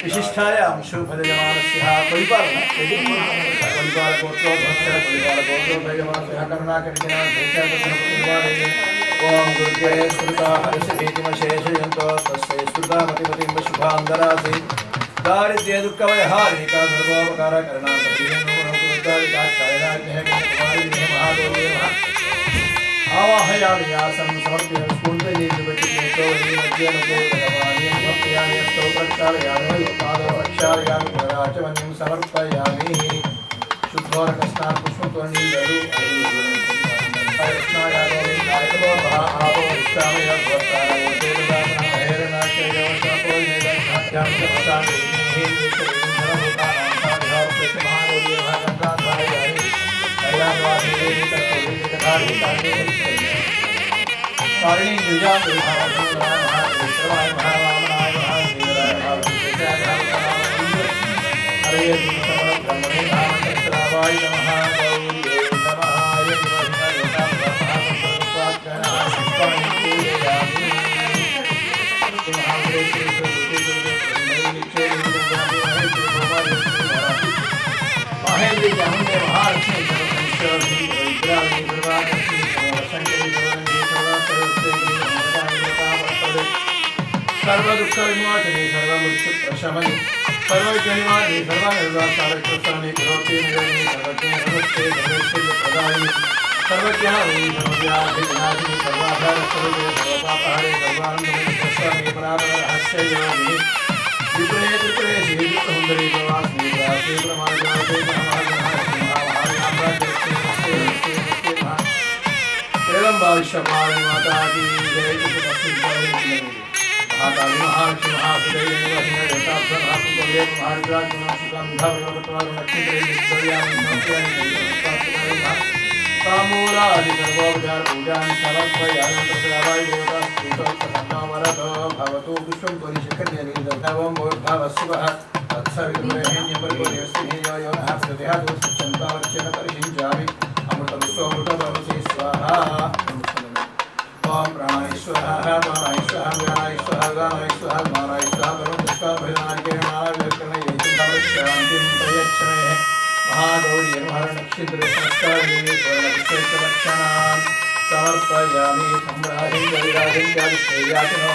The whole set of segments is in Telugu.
विशिष्टायां शुभजमानस्य परिपालकोत्रोभक्षरपरिपालकोत्रोभयमानस्य करुणाकरिणा ओम दुर्गे स्मृता हर्षभीतिमशेषयन्तो तस्यै स्मृतामतिपतिं शुभान्दरासि दारिद्र्य दुःखभयहारिणिका सर्वोपकारकरणां आवाहयामि आसं समर्प्य स्फूर्तिनिर्विपटिकेतो मध्ये मध्ये भगवानीं समर्पयामि स्तौ प्रक्षालयामि पादप्रक्षालयामि पुनराचमनीं समर्पयामि शुद्धोरकस्नात् पुष्पतोर्णीलरु कृष्णायादो आपो इष्टामय भवतारयो देवदानः हेरणाचयोषापोनेदं सारिणी गिरिजां महाराज महाराज महारामाय हरे ब्रह्मणे नामकर्तावाय नमः गौरी नमः महेंद्र चामुंडे महालक्ष्मी सर्व दुख विमोचने सर्व मृत्यु प्रशमने सर्व विघ्ननिवारणे सर्वानिर्वासारक्षसाने करोति निरणे सर्वज्ञ नमस्ते सर्वेश्वर्य प्रदायिनि सर्वज्ञानि सर्वव्याधिविनाशिनि सर्वाधार स्वरूपे सर्वपापहरे सर्वानन्दमयि तस्मै परापर रहस्ययोगिनि विपुले त्रिपुरे श्रीयुक्तसुन्दरी प्रवासिनि व्यासे प्रमाणजाते माता की जय महाकाली महालक्ष्मी महासुदेवी तामूलादि सर्वोपचार पूजानि समर्पयामि तस्मै देवता भवतु पुष्पं परिशिखर्यनि सर्वं भूर्भुवस्सुवः तत्सवितुर्वरेण्यं भर्गोदेवस्य प्रदेहादो सच्चन्तावच्चन परिषिञ्चामि अमृतं स्वमृतमसि स्वाहा ओम प्राणेश्वरः प्राणेश्वरः व्यानेश्वरः गानेश्वरः मानेश्वरः परमपुष्करभजनार्केणाव्यकरणयेतुं प्रयच्छमे महागौरी नक्षत्रसंस्कारिणी पूर्णविशेषलक्षणान् समर्पयामि सम्राहिं गविराजं जातिश्रेयासनो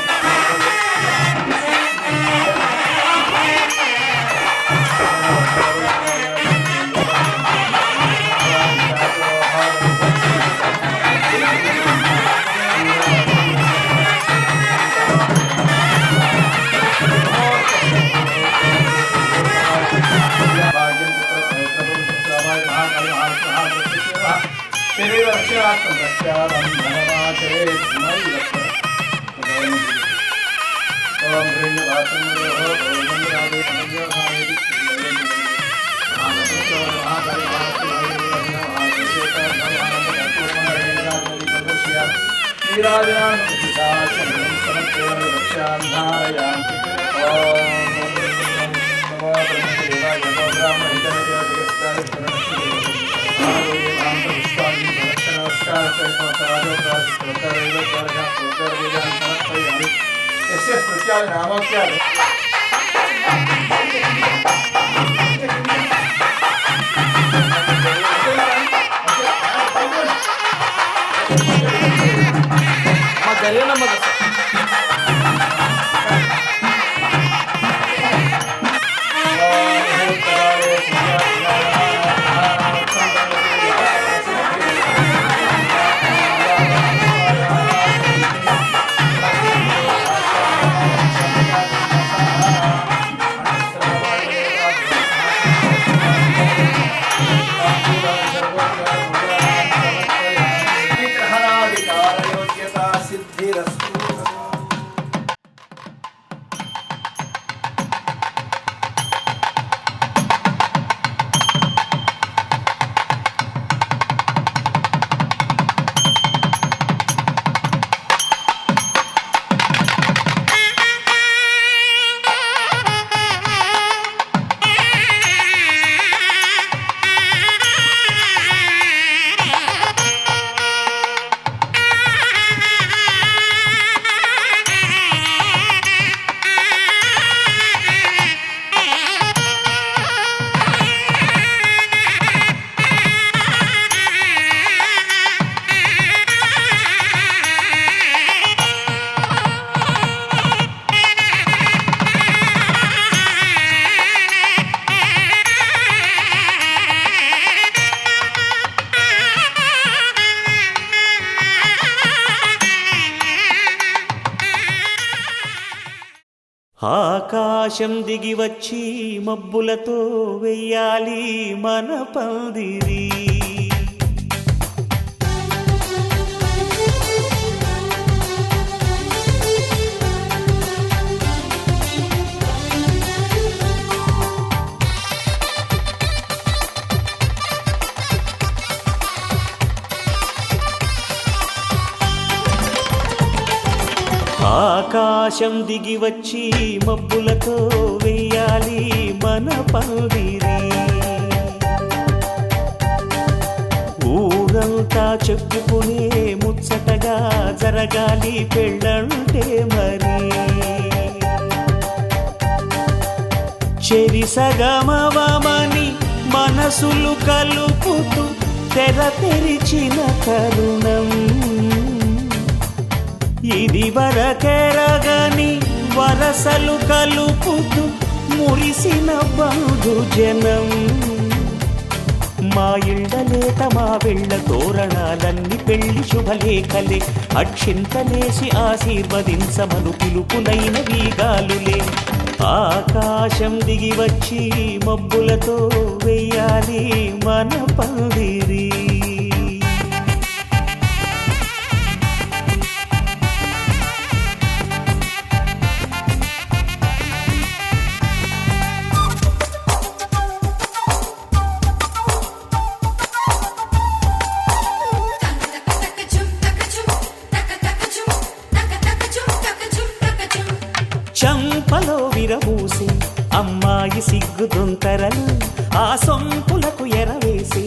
सिद्धिरस्तु ఆకాశం దిగి వచ్చి మబ్బులతో వెయ్యాలి మన పందిరి. ఆకాశం దిగి వచ్చి మబ్బులతో వెయ్యాలి మన పందిరి. ఊరంతా చెప్పుకునే ముచ్చటగా జరగాలి పెళ్ళంటే మరి. చెరిసగమవమని మనసులు కలుపుతూ తెర తెరిచిన తరుణం ఇది వరకెరగని వరసలు కలుపుతూ మురిసిన బంధుజనం. మా ఇళ్ళలేత మా వెళ్ళ తోరణాలన్నీ పెళ్లి శుభలేఖలే. అక్షింతలేసి ఆశీర్వదించమను పిలుపులైన వీగాలులే. ఆకాశం దిగి వచ్చి మబ్బులతో వెయ్యాలి మన పందిరి. చంపలో విరబూసి అమ్మాయి సిగ్గు దొంతరలు, ఆ సొంపులకు ఎరవేసి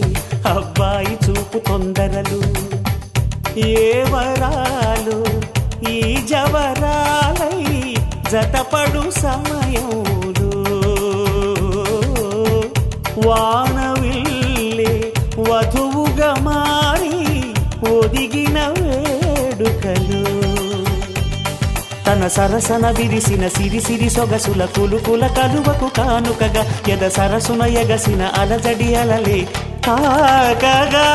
అబ్బాయి చూపు తొందరలు. ఏ వరాలు ఈ జవరాలై జతపడు సమయంలో వానవిల్లే వధువుగా మారి ఒదిగిన వేడుకలు. తన సరసన విరిసిన సిరిసిరి సొగసుల కులుకుల కలువకు కానుకగా ఎద సరసున ఎగసిన అలజడి అలలే తాకగా.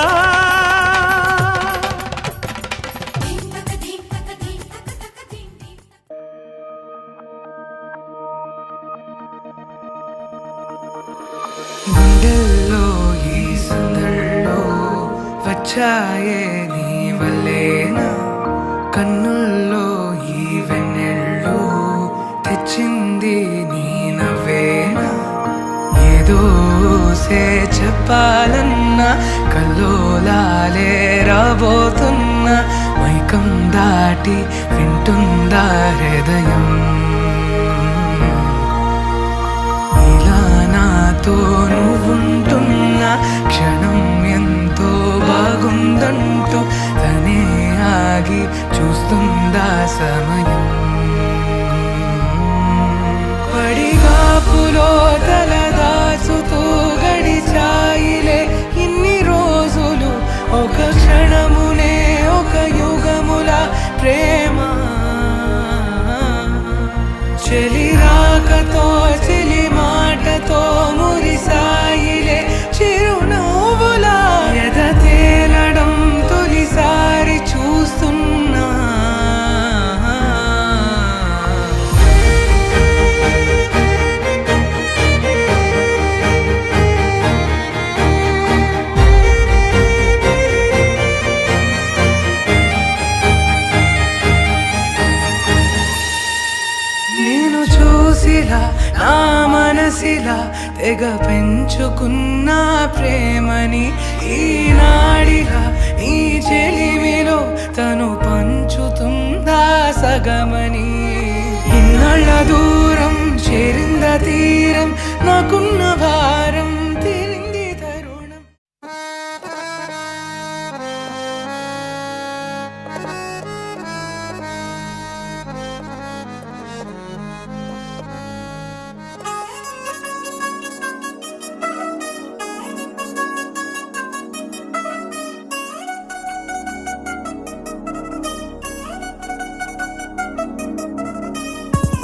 గుండెల్లో ఈ సందళ్ళో వచ్చాయే నీ వల్లేనా, కన్నుల్లో ఈ వెన్నెళ్ళు తెచ్చింది నీ నవ్వేనా. ఏదో సే చెప్పాలన్నా కల్లోలాలే రాబోతున్నా, మైకం దాటి వింటుందా హృదయం. ఇలా నాతో నువ్వుంటున్న క్షణం ఎంతో బాగుందంటూ తనే ఆగి చూస్తుందా సమయం. పడిగాపులో తలదాచుతూ గడిచాయిలే ఇన్ని రోజులు, ఒక క్షణమునే ఒక యుగముల ప్రేమ. చెలి రాకతో చెలి మాటతో మురిసాయిలే చిరునవ్వులా, ఎద తేలడం తొలిసారి చూస్తున్నా. నేను చూసిలా నా మనసిలా తెగ పెంచుకున్న ప్రేమని ఈనాడిలా ఈ చెలిమిలో తను పంచుతుందా సగమని. ఇన్నాళ్ళ దూరం చేరింద తీరం, నాకున్న భారం తీరింది తరుణం.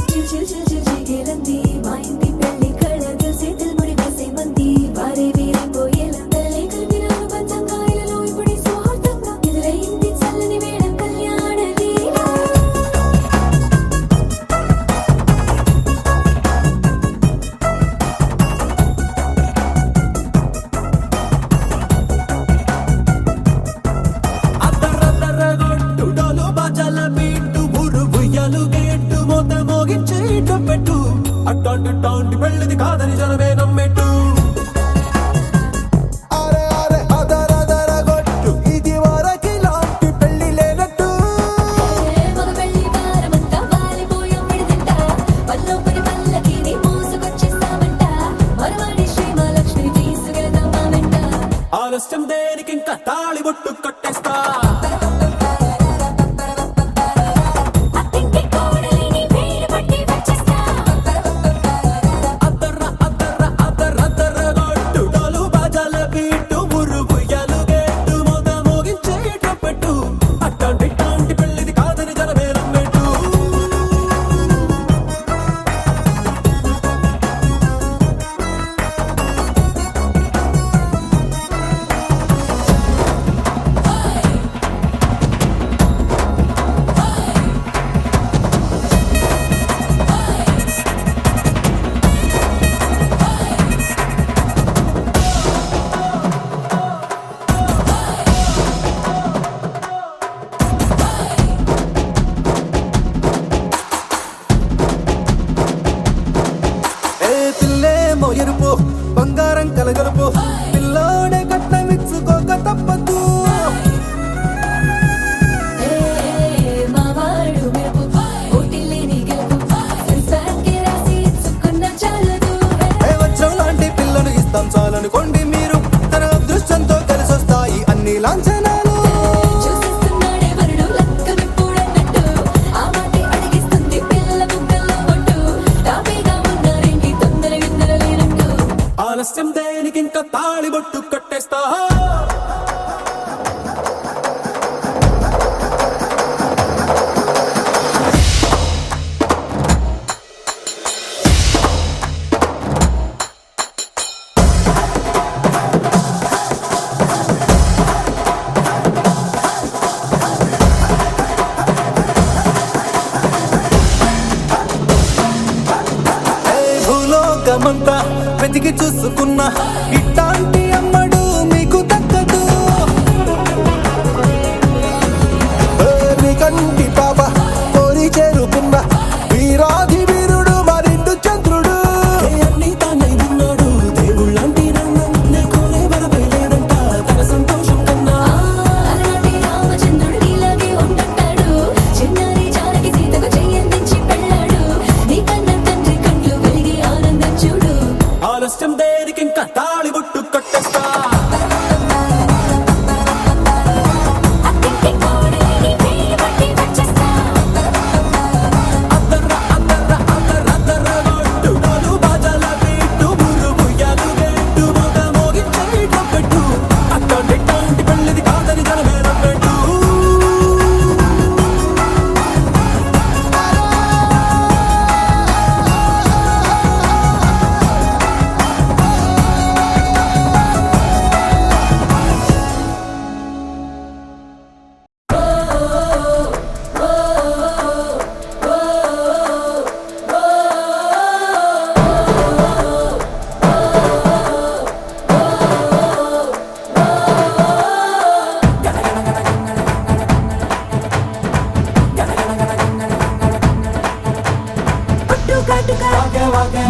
చిల్ చిల్ చిల్ చిల్ చిగేలంది మా ఇంటి పెళ్లి కళ చేతులు ముడి వేసే మంది ఆలస్యం దేనికి ఇంకా తాళి బొట్టు కట్టేస్తా ఎరుపు బంగారం కలగలుపు పిల్లోడే కట్టమిచ్చుకోక తప్పదు వజ్రం లాంటి పిల్లను ఇస్తాం చాలనుకోండి మీరు తన అదృష్టంతో కలిసొస్తాయి అన్ని లాంఛనాలు ఆలస్యం దేనికి ఇంకా తాళి బొట్టు కట్టేస్తా భూలోకమంతా వెతికి చూసుకున్నా ఇట్లాంటి అమ్మడు మీకు దక్కదు నీ కంటి పాప కోరి చేరుకున్న వీరాధి వీరుడు మరిండు చంద్రుడు అన్ని తానై ఉన్నాడు దేవుళ్ళంటి రంగం నే కోరే వరమే లేదంట తన సంతోషం కన్నా రామచంద్రుడు ఇలాగే ఉంటాడు చిన్నారి జానకి సీతకు చెయ్యందించి పెళ్ళాడు నీ కన్న తండ్రి కండ్లు వెలిగి ఆనందం చూడు ఆలస్యం దేనికి ఇంకా తాళి బొట్టు కట్టేస్తా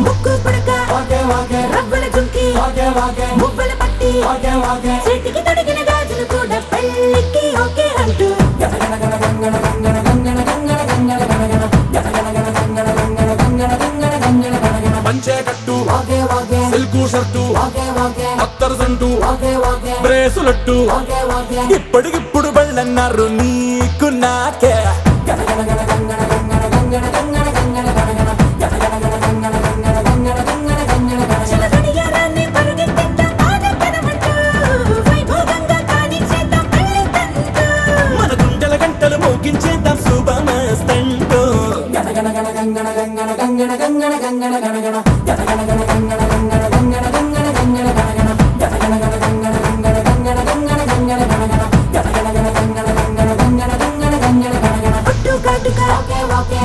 ముక్కు పుడక రవ్వల జుంకి మువ్వల పట్టి చేతికి తొడిగిన గాజులు కూడా పెళ్ళికి ఓకే అంటూ పంచే కట్టు సిల్కు షర్టు అత్తరు సంటు బ్రేసులట్టు ఇప్పటికిప్పుడు బళ్ళన్నారు నీకు నాకే మన గుండెల గంటలు మోగించేద్దాం శుభమస్తంటూ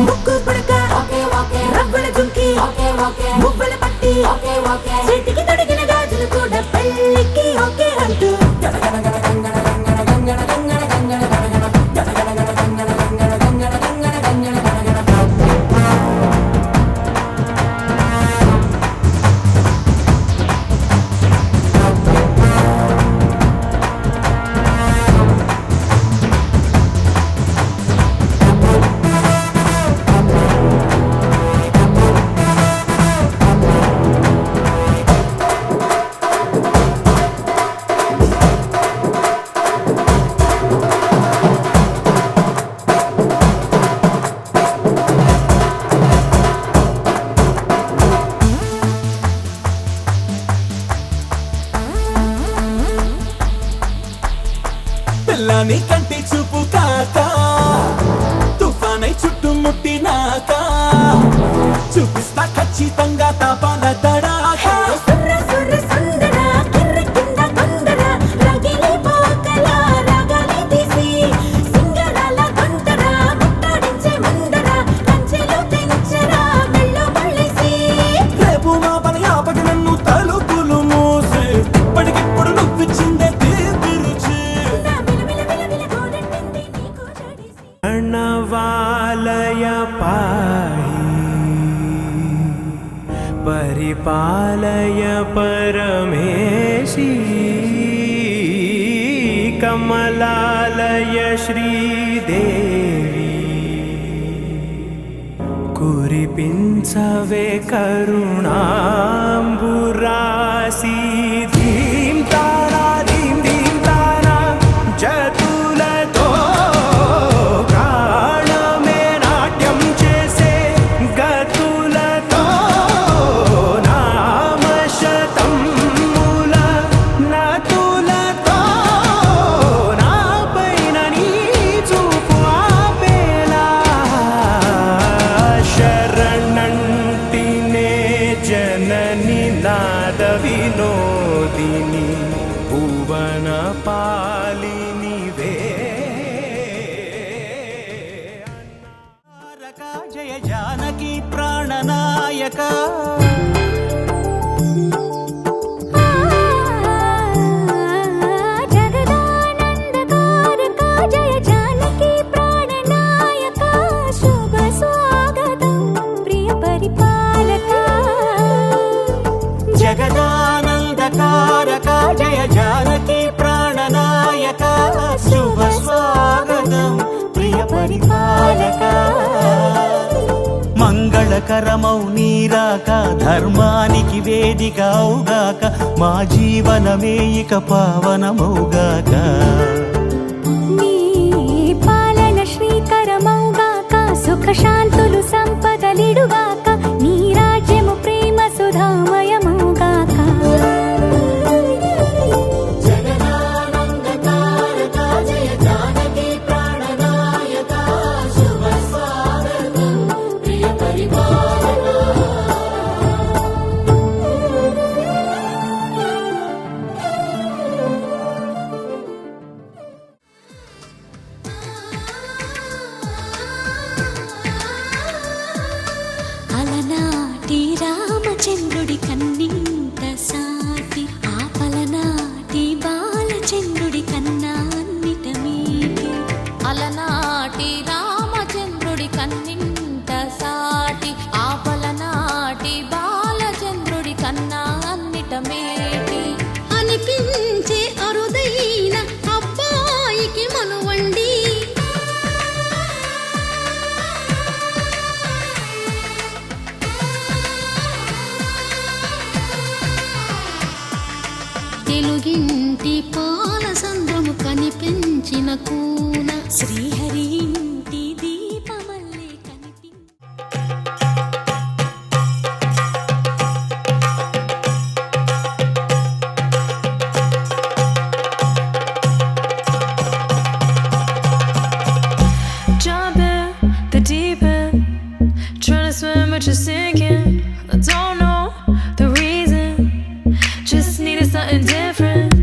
ముక్కు పుడక రవ్వల జుంకి మువ్వల పట్టి చేతికి తొడిగిన గాజులు కూడా పెళ్ళికి ఓకే అంటూ నీ కంటి చూపు కాక తుఫానై చుట్టుముట్టినాక చూపిస్తా ఖచ్చితంగా తాపాల తడాక రేపు మా పని ఆపకి నన్ను తలుపులు మూసి ఇప్పటికిప్పుడు నువ్విచ్చిందే తీపి రుచి ప్రణవాలయ పాహి పరిపాలయ పరమేశి కమలాలయ శ్రీదేవి కురిపించవే కరుణాంబురాసి ధీం తారా ధీం ధీం తారా జతులతో ప్రాణమే నాట్యం చేసే గతులతో నామశతం మూల నతులతో నా పైన నీ చూపు ఆపేలా శరణంటినే జనని నాద వినోదిని భువన పాలినివే జయ జానకి ప్రాణనాయక జయ జానకి ప్రాణనాయక శుభ స్వాగతం ప్రియ పరిపాలక జగదానందకారక జయ జానకి ప్రాణనాయక శుభ స్వాగతం ప్రియ పరిపాలక మంగళకరమౌ నీరాక ధర్మానికి వేదిక అవుగాక మా జీవనమే ఇక పావనమౌగాక నీ పాలన శ్రీకరమౌగాక సుఖ శాంతులు సంపదలిడుగాక నీ రాజ్యము ప్రేమ సుధామయమౌగాక జగదానందకారక జయ జానకి ప్రాణనాయక శుభ స్వాగతం ప్రియ పరిపాలక అలనాటి రామచంద్రుడి కన్నింత సాటి ఆపలనాటి బాలచంద్రుడి కన్నా అన్నిట మీటి అలనాటి రామచంద్రుడి కన్నింత సాటి ఆపలనాటి బాలచంద్రుడి కన్నా అన్నిట మేటి అనిపించే అరుదైన అబ్బాయికి మనువండి తెలుగింటి పాల సంద్రము కనిపించిన కూన శ్రీహరి ఇంటి దీపమల్లే కనిపించి Jump in the deep end, trying to swim but you're sinking. I don't know the reason, just needed something different.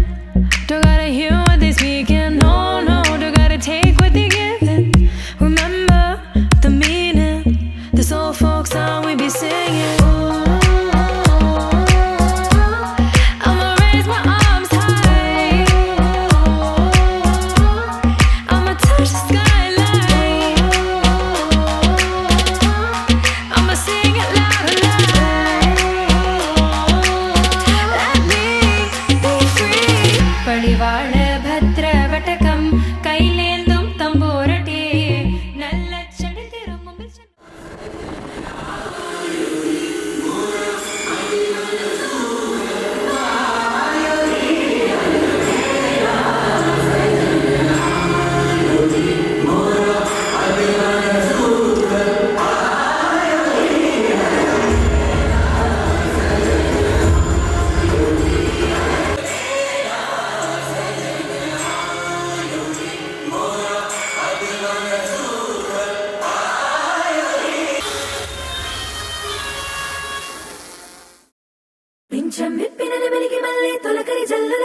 Don't gotta hear what they speaking, no, no, don't gotta take what they giving. Remember the meaning, this old folk song we be singing. I'ma raise my arms high, I'ma touch the skyline, I'ma sing it loud and loud. Let me be free. పడివాళ భద్రవటకం కైలేందుం తంబూరటే నల్ల చెడు తిరుముంబి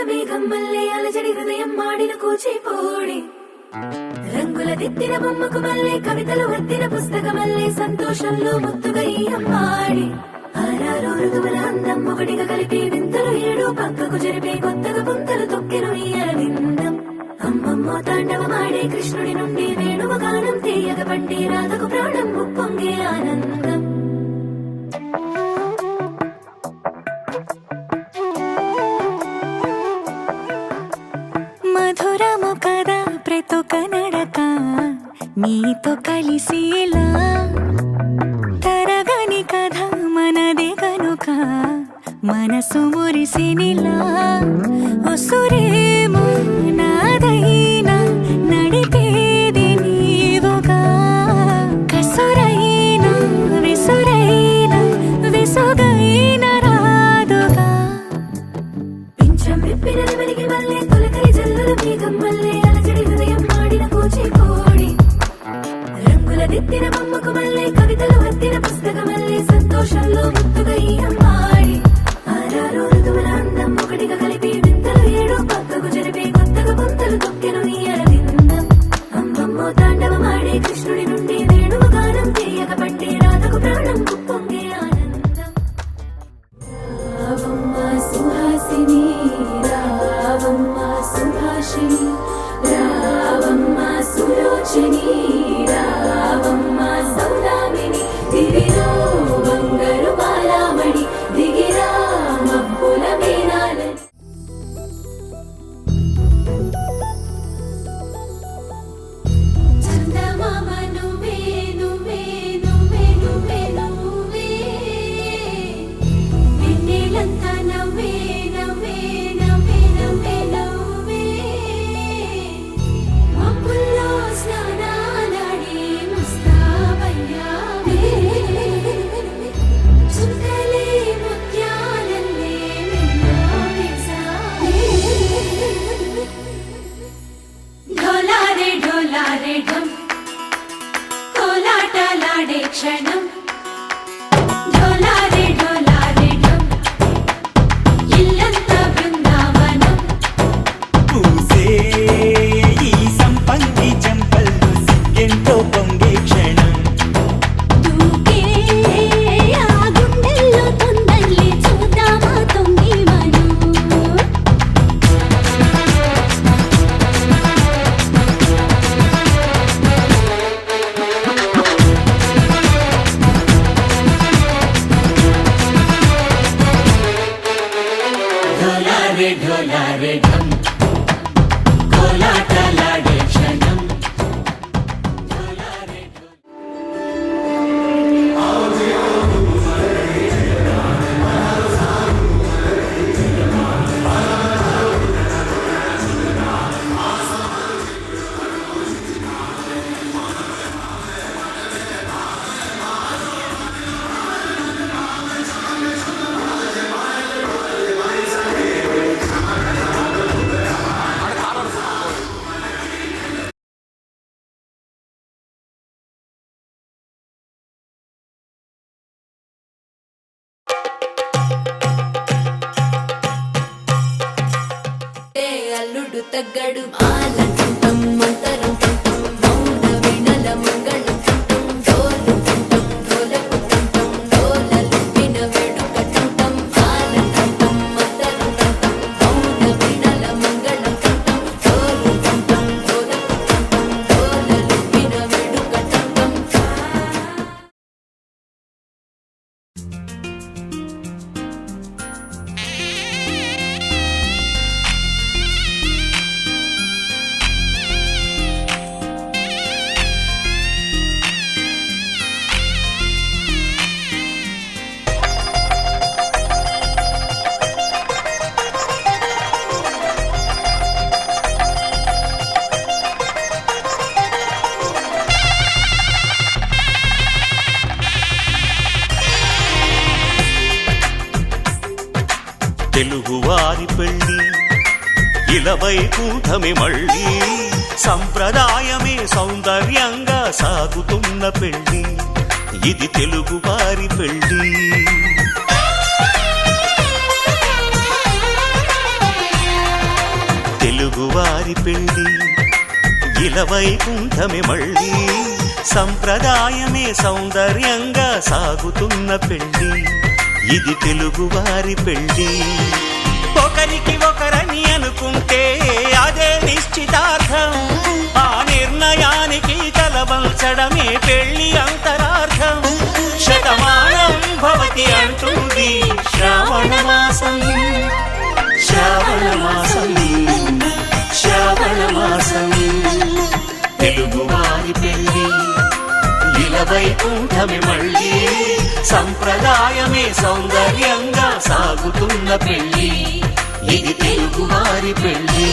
మేఘం మల్లే అలజడి హృదయం మాడిన కూచిపోడి రంగుల దిద్దిన బొమ్మకు మల్లే కవితలు వద్దిన పుస్తకమల్లే సంతోషంలో ముత్తుగా ఈ అమ్మాడి ఆరారు ఋతువుల అందం ఒకటిగా కలిపి వింతలు ఏడు పక్కకు జరిపే కొత్తగా పుంతలు తొక్కెను ఈ అరవిందం అమ్మమ్మో తాండవమాడే కృష్ణుడి నుండి వేణువ గానం తీయగ పండి రాధకు ప్రాణం ఉప్పొంగే ఆనందం మధురము కదా ప్రతి ఒక్క నడక నీతో కలిసేలా తరగని కథ మనదే కనుక మనసు మురిసినిలా ఒసురేమో నాదైనా నడిపేది నీవుగా కసురైనా విసురైనా విసుగైన రాదుగా పింఛం విప్పిన వెలిగి మల్లే తొలకరి జల్లుల మేఘం మల్లే అలజడి హృదయం మాడిన కూచిపోడి రంగుల దిద్దిన బొమ్మకు మల్లే కవితలు వద్దిన పుస్తకమల్లే సంతోషంలో ముత్తుగా ఈ అమ్మాడి ఆరారు ఋతువుల అందం ఒకటిగా కలిపి వింతలు ఏడు పక్కకు జరిపే కొత్తగా పుంతలు తొక్కెను ఈ అరవిందం అమ్మమ్మో తాండవమాడే కృష్ణుడి నుండి వేణువ గానం తీయగ పండి రాధకు ప్రాణం ఉప్పొంగే ఆనందం రావమ్మ సుహాసిని రావమ్మ సుభాషిణి రావమ్మ సులోచని రావమ్మ సౌదామిని దివిలో బంగారు బాలామణి దిగిరా మబ్బుల వీణాలని చందమామ నువ్వే నువ్వే నువ్వే నువ్వే నువ్వే వెన్నెలంతా నవ్వే నవ్వే నవ్వే నవ్వే నవ్వే మబ్బుల్లో స్నానాలాడి ముస్తాబయ్యావే చుక్కలే ముత్యాలల్లే మెన్నావేశావే ఢోలారే ఢోలారే ఢం కోలాటలాడే క్షణం ఢోలారే ఢోలారే ఢం ఇల్లంతా బృందావనం పూసే ఈ సంపంగి చెంపల్లో సిగ్గెంతో పొంగే క్షణం దూకే ఆ గుండెల్లో తొందరలే చూద్దామా తొంగి మనం ఢోలారే ఢోలారే ఢం కోలాటలాడే క్షణం అల్లుడు తగ్గడు ఆలంటుంటం మంతరం టుంటం మౌన వీణల మంగళం టుంటం డోలు టుంటం డోలకు టుంటం డోలలు విన వేడుక టుంటం ఆలంటుంటం మంతరం టుంటం మౌన వీణల మంగళం టుంటం డోలు టుంటం డోలకు టుంటం డోలలు విన వేడుక టుంటం తెలుగువారి పెళ్ళి ఇలవై కూటమి మళ్ళీ సంప్రదాయమే సౌందర్యంగా సాగుతున్న పెళ్ళి ఇది తెలుగువారి పెళ్ళి తెలుగువారి పెళ్ళి ఇలవైకుంఠమే మళ్ళీ సంప్రదాయమే సౌందర్యంగా సాగుతున్న పెళ్ళి ఇది తెలుగువారి పెళ్ళి ఒకరికి ఒకరని అనుకుంటే అదే నిశ్చితార్థం ఆ నిర్ణయానికి తలవంచడమే పెళ్లి అంతరార్థం శతమానం భవతి అంటుంది శ్రావణ మాసం శ్రావణ మాసం శ్రావణ మాసం తెలుగువారి పెళ్ళి ఇలవైకుంఠమే మళ్ళీ సంప్రదాయమే సౌందర్యంగా సాగుతున్న పెళ్ళి ఇది తెలుగువారి పెళ్ళి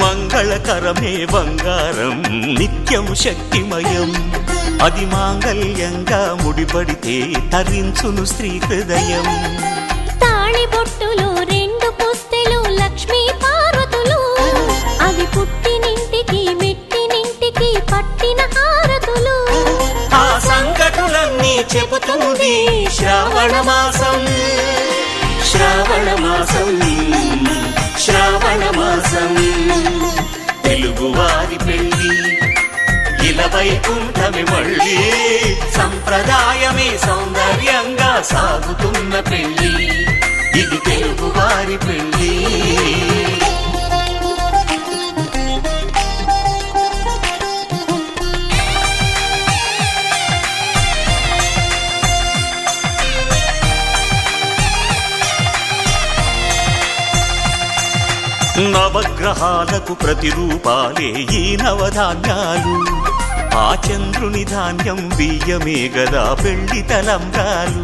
మంగళకరమే బంగారం నిత్యం శక్తిమయం అది మాంగళ్యంగా ముడిపడితే తరించును స్త్రీ హృదయం తాళిబొట్టులో 2 పుస్తెలు లక్ష్మీ పార్వతులు అవి పుట్టినింటికి మెట్టినింటికి పట్టిన హారతులు ఆ సంకటులన్నీ చెబుతుంది శ్రావణ మాసం శ్రావణ మాసం శ్రావణ మాసం తెలుగువారి పెళ్ళి ఇలవైకుంఠమే మళ్ళీ సంప్రదాయమే సౌందర్యంగా సాగుతున్న పెళ్ళి ఇది తెలుగువారి పెళ్ళి నవగ్రహాలకు ప్రతిరూపాలే ఈ నవధాన్యాలు ఆ చంద్రుని ధాన్యం బియ్యమే గదా పెళ్లి తలంబ్రాలు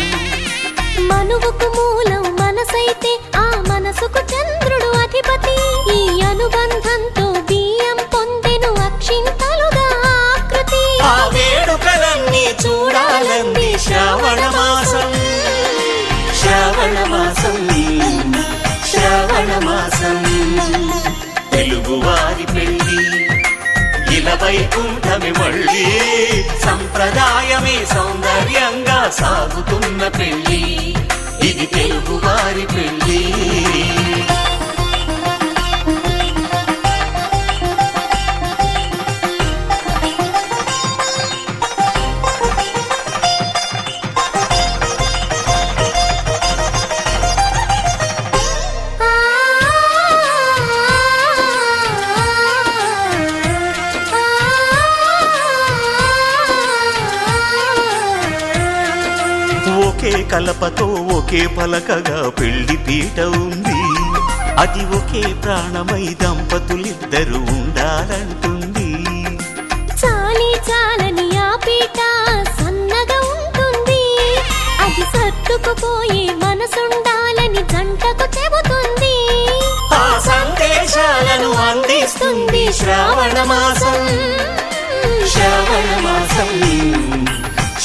మనువుకు మూలం మనసైతే ఆ మనసుకు చంద్రుడు అధిపతి ఈ అనుబంధంతో బియ్యం పొందెను అక్షింతలుగా ఆకృతి ఆ వేడుకలన్నీ చూడాలంది శ్రావణ మాసం శ్రావణ మాసం శ్రావణ మాసం తెలుగువారి పెళ్ళి ఇలవైకుంఠమే మళ్ళీ సంప్రదాయమే సౌందర్యంగా సాగుతున్న పెళ్ళి ఇది తెలుగువారి పెళ్ళి ఒకే కలపతో ఒకే పలకగా పెళ్లి పీట ఉంది అది ఒకే ప్రాణమై దంపతులిద్దరూ ఉండాలంటుంది చాలి చాలని ఆ పీట సన్నగా ఉంటుంది అది సర్దుకుపోయి మనసుండాలని జంటకు చెబుతుంది ఆ సందేశాలను అందిస్తుంది శ్రావణ మాసం శ్రావణ మాసం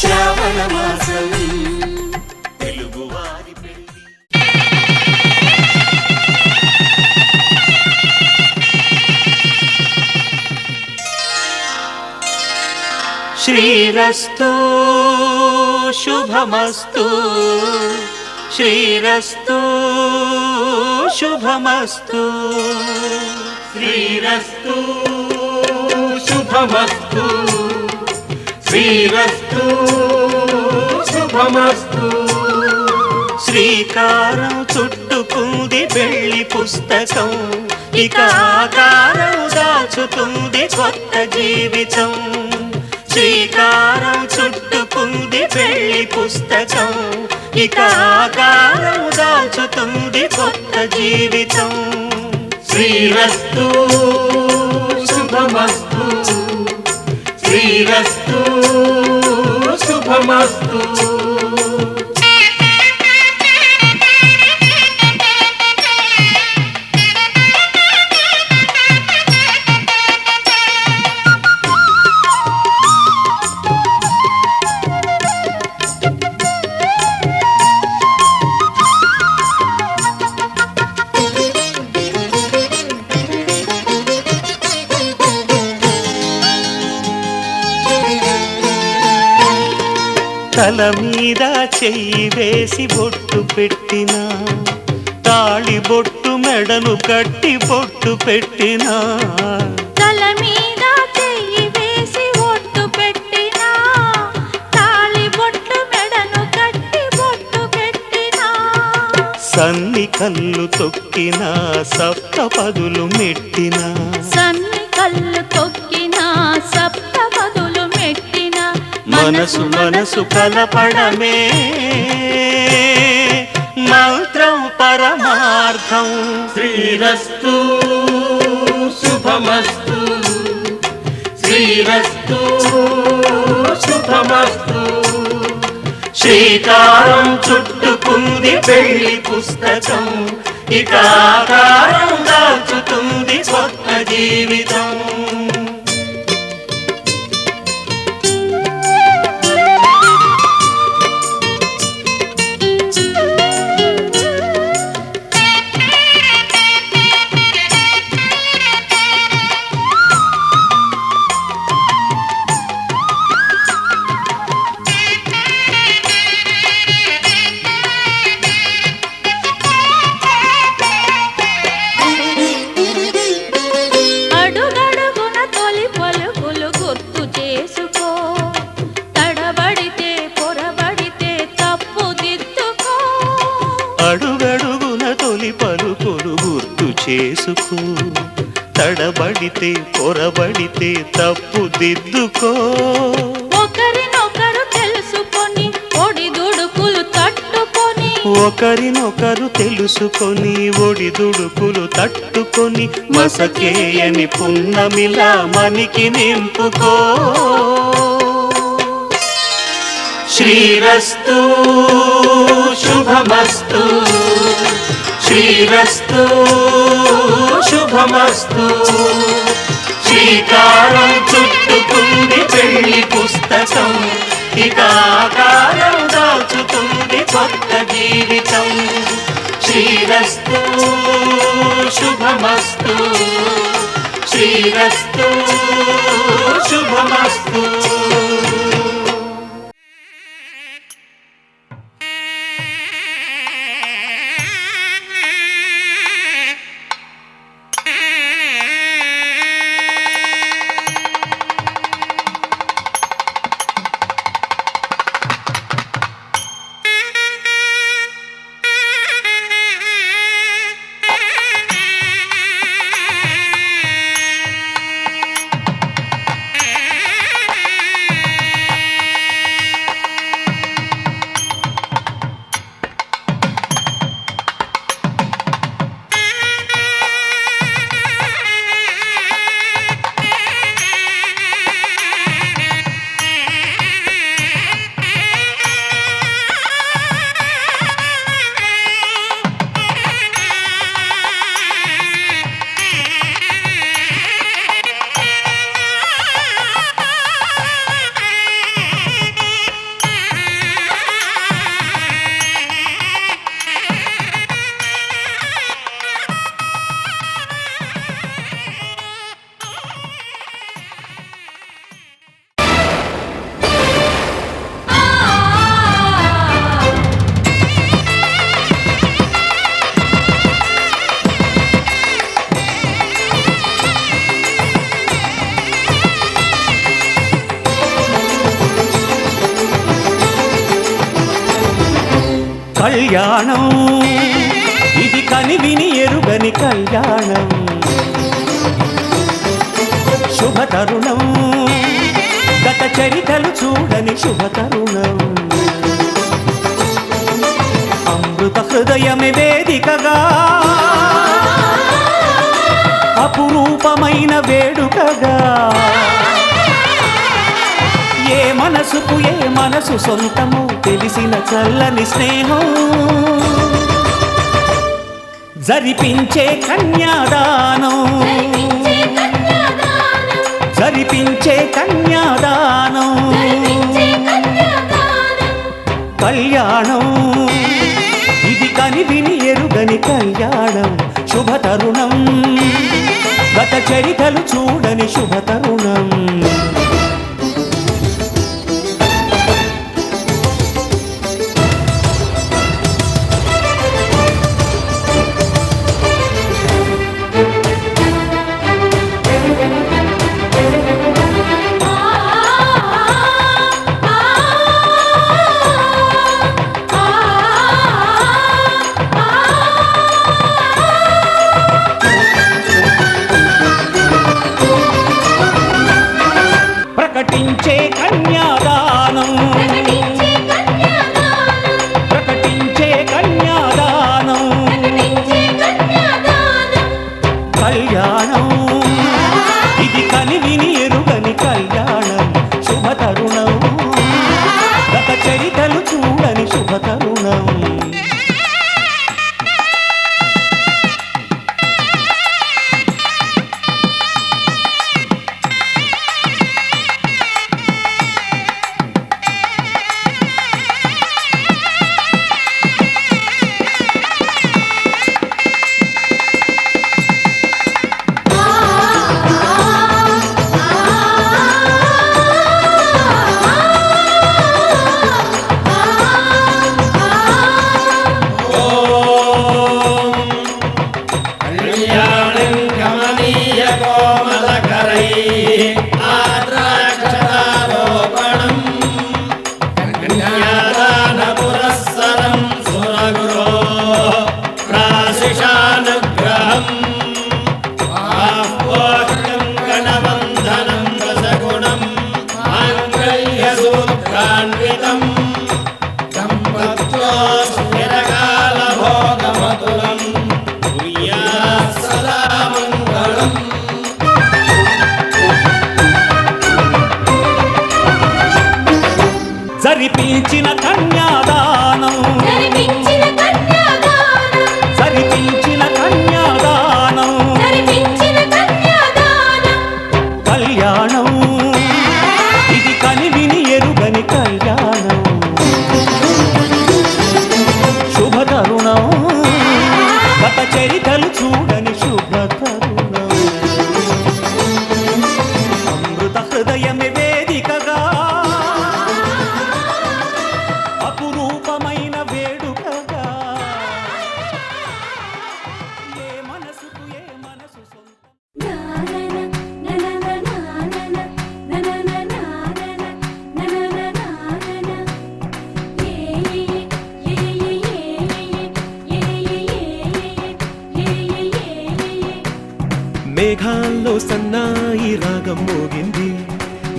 శ్రావణ మాసం తెలుగువారి పెళ్ళి శ్రీరస్తు శుభమస్తు శ్రీరస్తు శుభమస్తు శ్రీరస్తు శుభమస్తు శ్రీరస్తు శుభమస్తు శ్రీకారం చుట్టుకుంది పెళ్లి పుస్తకం ఇక ఆకారం దాచుతుంది కొత్త జీవితం శ్రీకారం చుట్టుకుంది పెళ్లి పుస్తకం ఇక ఆకారం దాచుతుంది కొత్త జీవితం శ్రీరస్తు శుభమస్తు శ్రీరస్తు శుభమస్తు తల మీద చెయ్యి వేసి బొట్టు పెట్టినా తాళి బొట్టు మెడను కట్టి బొట్టు పెట్టినా తల మీద చెయ్యి వేసి ఒట్టు పెట్టినా తాళి బొట్టు మెడను కట్టి బొట్టు పెట్టినా సన్ని కళ్ళు తొక్కినా సప్తపదులు మెట్టినా సన్ని కళ్ళు తొక్కినా సప్తపదులు మెట్టినా మనసు మనసు కలపడమే మంత్రం పరమార్థం. శ్రీరస్తు శుభమస్తు శ్రీరస్తు శుభమస్తు. శ్రీకారం చుట్టుకుంది పెళ్లి పుస్తకం ఇక ఆకారం దాల్చుతుంది కొత్త జీవితం. అడుగడుగున తొలి పలుకులు గుర్తు చేసుకో తడబడితే పొరబడితే తప్పు దిద్దుకో అడుగడుగున తొలి పలుకులు గుర్తు చేసుకో తడబడితే పొరబడితే తప్పు దిద్దుకో ఒకరినొకరు తెలుసుకొని ఒడిదుడుకులు తట్టుకొని ఒకరినొకరు తెలుసుకొని ఒడిదుడుకులు తట్టుకొని మసకేయని పున్నమిలా మనికి నింపుకో. శ్రీరస్తు శుభమస్తు శ్రీరస్తు శుభమస్తు. శ్రీకారం చుట్టుకుంది పెళ్లి పుస్తకం ఇక ఆకారం దాల్చుతుంది కొత్త జీవితం. శ్రీరస్తు శుభమస్తు శ్రీరస్తు శుభమస్తు. కళ్యాణం ఇది కనివిని ఎరుగని కళ్యాణం. శుభతరుణం గత చరితలు చూడని శుభతరుణం. అమృత హృదయమే వేదికగా అపురూపమైన వేడుకగా ఏ మనసుకు ఏ మనసు సొంతము తెలిసిన చల్లని స్నేహం జరిపించే కన్యాదానం జరిపించే కన్యాదానం. కళ్యాణం ఇది కనివిని ఎరుగని కళ్యాణం. శుభతరుణం గత చరితలు చూడని శుభతరుణం. కళ్యాణం కమనీయ కోమలకరైః ఆద్రాక్షరారోపణం కన్యాదాన పురస్సరం సురగురో ప్రాశిషానుగ్రహం ఆహ్వానం గణవందనం రసగుణం మాంగళ్యసూత్రాన్వితం సంపత్తో స్థిరకాల భోగమతులం కుర్యాత్ సదా మంగళం. జరిపించిన కన్యాదానం జరిపించిన కన్యాదానం జరిపించిన కన్యాదానం జరిపించిన కన్యాదానం కళ్యాణం ఇది కనివిని ఎరుగని కళ్యాణం శుభతరుణం గత చరితలు చూడని శుభతరుణం అమృత హృదయమే వేదికగా అపురూపమైన వేడుకగా ఏ మనసుకు ఏ మనసు సొంతం మేఘాల్లో సన్నాయి రాగం మోగింది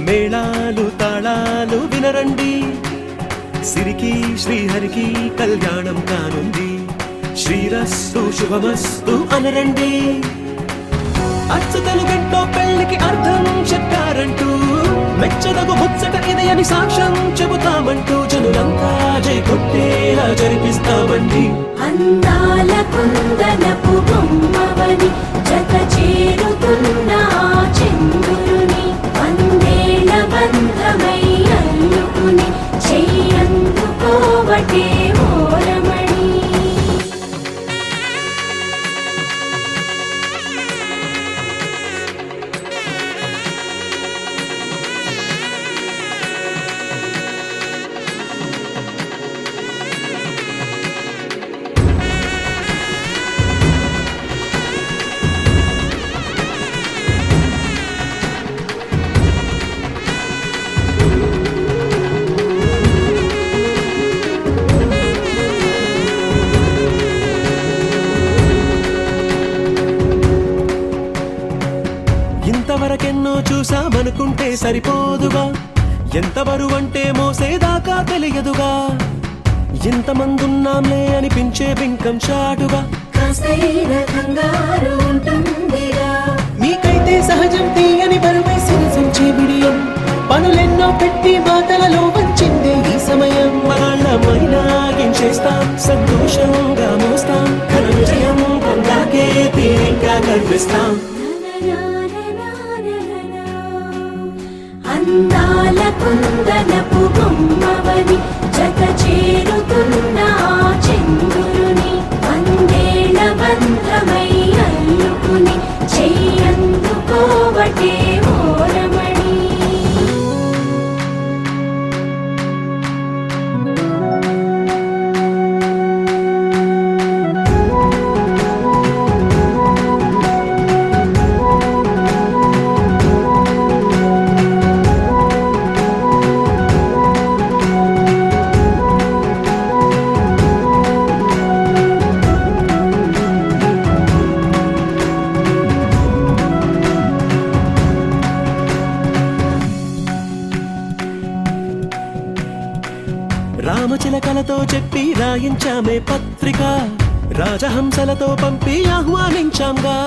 మేళాలు తాళాలు వినరండి సిరికి శ్రీహరికి కళ్యాణం కానుంది శ్రీరస్తు శుభమస్తు అనరండి అచ్చతలు గంటో పెళ్లికి అర్థం చెప్పారంటూ మెచ్చదగు ముచ్చట ఇది అని సాక్ష్యం చెబుతామంటూ జనులంతా జై కొట్టేలా జరిపిస్తామండి అందాల కుందనపు బొమ్మవని జత చేరుతున్న ఆ చంద్రుని వందేళ్ల బంధమై అల్లుకుని చెయ్యందుకోవటే ఓరమణి. ఇంతవరకెన్నో చూసామనుకుంటే సరిపోదుగా ఎంత బరువంటే మోసేదాకా తెలియదుగా ఇంతమందున్నాంలే అనిపించే బింకం చాటుగా కాస్తైన కంగారు ఉంటుందిగా మీకైతే సహజం తీయని బరువై సిరిసంచే బిడియం పనులెన్నో పెట్టి మాటలలో వంచిందే ఈ సమయం మగాళ్ళమైనా ఏం చేస్తాం సంతోషంగా మోస్తాం ఘన విజయం పొందాకే తీరిగ్గా గర్విస్తాం అందాల కుందనపు బొమ్మవని జత చేరుతున్న ఆ చంద్రుని వందేళ్ల బంధమై అల్లుకుని చెయ్యందుకోవటే ఓరమణి. రామచిలకలతో చెప్పి రాయించామే పత్రిక రాజహంసలతో పంపి ఆహ్వానించాంగా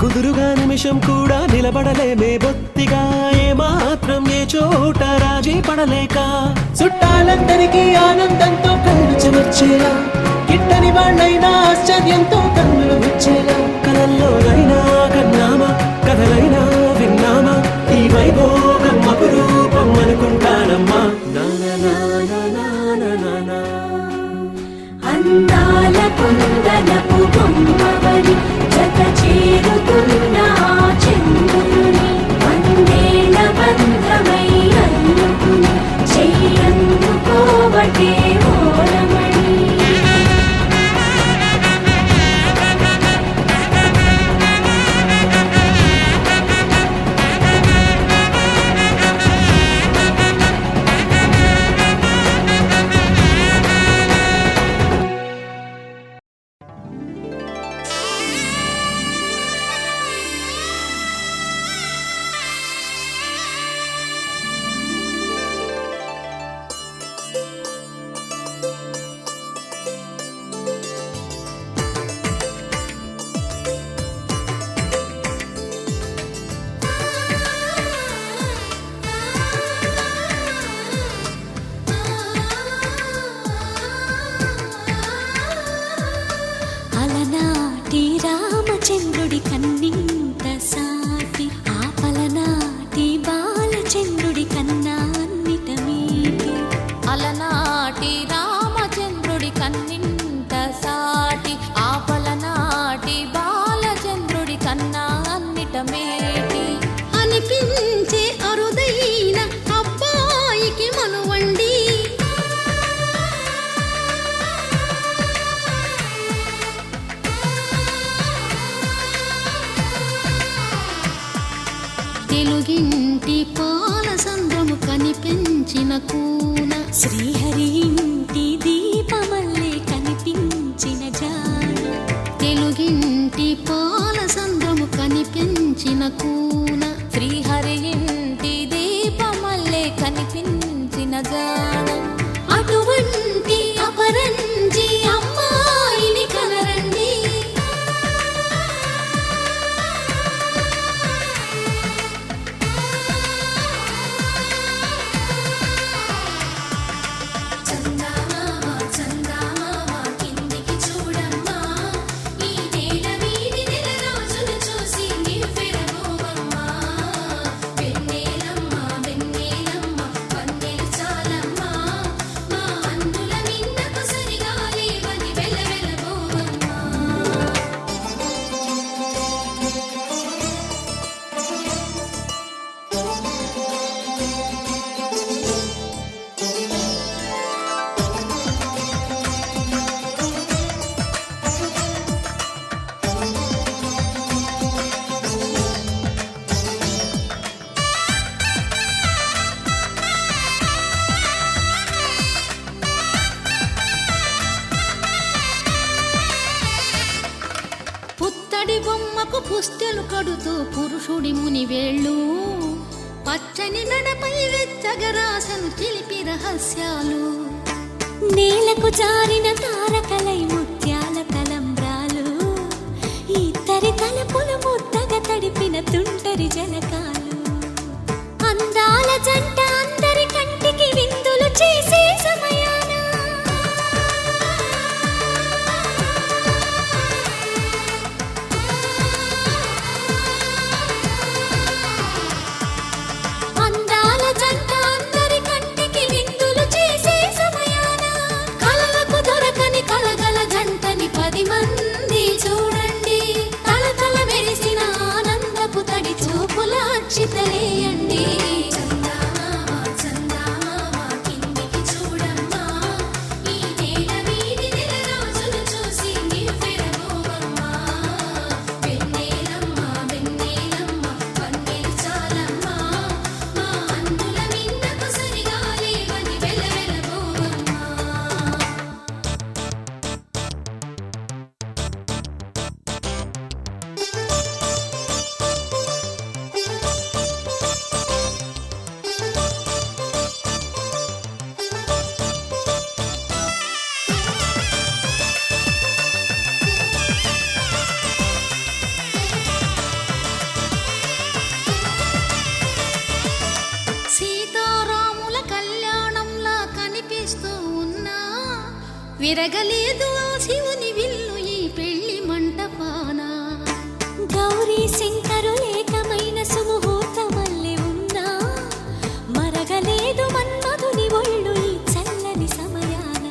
కుదురుగా నిమిషం కూడా నిలబడలేమే బొత్తిగా ఏమాత్రం ఏ చోట రాజీ పడలేక చుట్టాలందరికీ ఆనందంతో కళ్ళు చెమర్చేలా గిట్టని వాళ్ళైనా ఆశ్చర్యంతో కన్నులు వచ్చేలా కలల్లోనైనా కన్నామా కథలైనా విన్నామా ఈ వైభోగం అపురూపం అనుకుంటానమ్మా అందాల కుందనపు బొమ్మవని జత చేరుతున్న ఆ చంద్రుని వందేళ్ల బంధమై అల్లుకుని చెయ్యందుకోవటే ఓరమణి. తెలుగింటి పాల సంద్రము కనిపించిన కూన శ్రీహరి ఇంటి దీపమల్లే కనిపించిన జాడ తెలుగింటి పాల సంద్రము కనిపించిన కూన శ్రీహరి ఇంటి దీపమల్లే కనిపించిన జాడ అటువంటి అపరంజి అమ్మాయిని కనరండి చందమామ చందమామ కిందికి చూడమ్మా ఈ నేల వీడి నెల రోజులు చూసి నివ్వెరబోవమ్మా వెన్నెలమ్మ వెన్నెలమ్మ వన్నెలు చాలమ్మా మా అందుల నిన్నకు సరిగా లేవని వెలవెలబోవమ్మా పుత్తడి బొమ్మకు పుస్తెలు కడుతూ పురుషుడి ముని వేళ్ళు పచ్చని నడపై వెచ్చగరాసను చిలిపి రహస్యాలు నేలకు జారిన తారకలై ముత్యాల తలంబ్రాలు ఇద్దరి తలపులు ముద్దగా తడిపిన తుంటరి జలకాలు అందాల జంట అందరి కంటికి విందులు చేసే సమయాన అందాల జంట అందరి కంటికి విందులు చేసే సమయాన కలలకు దొరకని కలగల జంటని 10 మంది చూడండి తలతల మెరిసిన ఆనందపు తడి చూపుల అక్షితలేయండి చందమామ చందమామ కిందికి చూడమ్మా ఈ నేల వీడి నెల రోజులు చూసి నివ్వెరబోవమ్మా వెన్నెలమ్మ వెన్నెలమ్మ వన్నెలు చాలమ్మా మా అందుల నిన్నకు సరిగా లేవని వెలవెలబోవమ్మా సీతారాముల కళ్యాణంలా కనిపిస్తూ ఉన్నా విరగలేదు ఆ శివుని విల్లు ఈ పెళ్లి మంటపాన గౌరీ శంకరులేకమైన సుముహూర్తమల్లె ఉన్నా మరగలేదు మన్మధుని ఒళ్ళు ఈ చల్లని సమయాన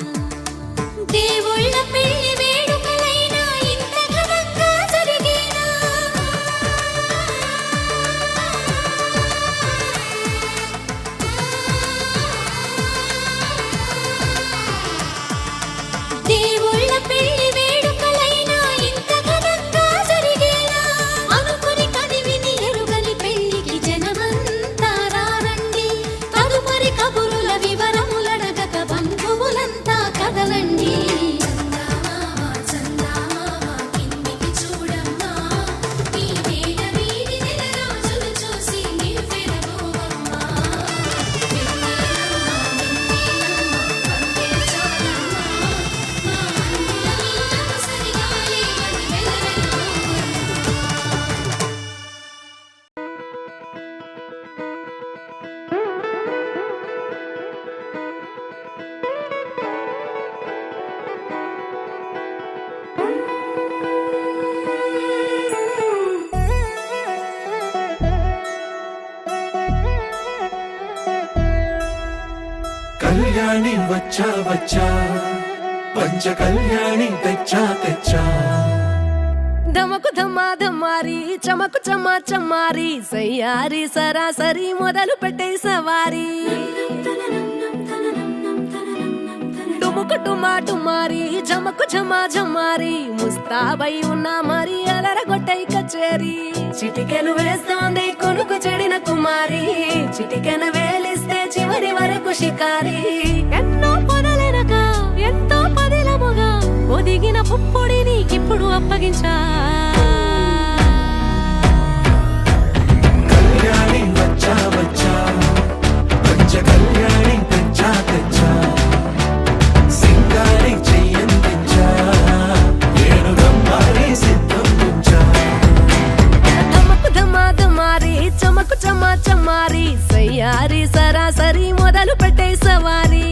దేవుళ్ళ పెళ్లి వేడుకలైనా ఇంత ఘనంగా జరిగేనా దేవుళ్ళ పెళ్లి వేడుకలైనా ఇంత ఘనంగా జరిగేనా అనుకుని కదివిని ఎరుగని పెళ్లికి జనమంతా రారండి తదుపరి కబురుల వివరములడగక బంధువులంతా కదలండి చందమామ చందమామ కిందికి చూడమ్మా ఈ నేల వీడి నెల రోజులు చూసి నివ్వెరబోవమ్మా వెన్నెలమ్మ వెన్నెలమ్మ వన్నెలు చాలమ్మా మా అందుల నిన్నకు సరిగా లేవని వెలవెలబోవమ్మా కళ్యాణి వచ్చా వచ్చా పంచ కళ్యాణి తెచ్చా తెచ్చా ధమకు ధమా ధమారి చమకు చమా చమారి సయ్యారి సరాసరి మొదలు పెట్టే సవారి టుముకు టుమా టుమారి జమకు ఝమా ఝమారి ముస్తాబై ఉన్నా మరి అలరగొట్టై కచేరి చిటికెలు వేస్తోంది కొను బ్రతుకు చెడిన కుమారి చిటికెన వేలిస్తే చివరి వరకు షికారి ఎన్నో పొదలెనక ఎంతో పదిలముగా ఒదిగిన పుప్పొడి నీకిప్పుడు అప్పగించా కళ్యాణి వచ్చా వచ్చా పంచ కళ్యాణి తెచ్చా తెచ్చా సింగారి చెయ్యందించా నేను గమ్మారి సిద్ధం ఉంచా ధమకు ధమాధమారి చమకు చమా చమారి సయ్యారి సరాసరి మొదలు పెట్టే సవారీ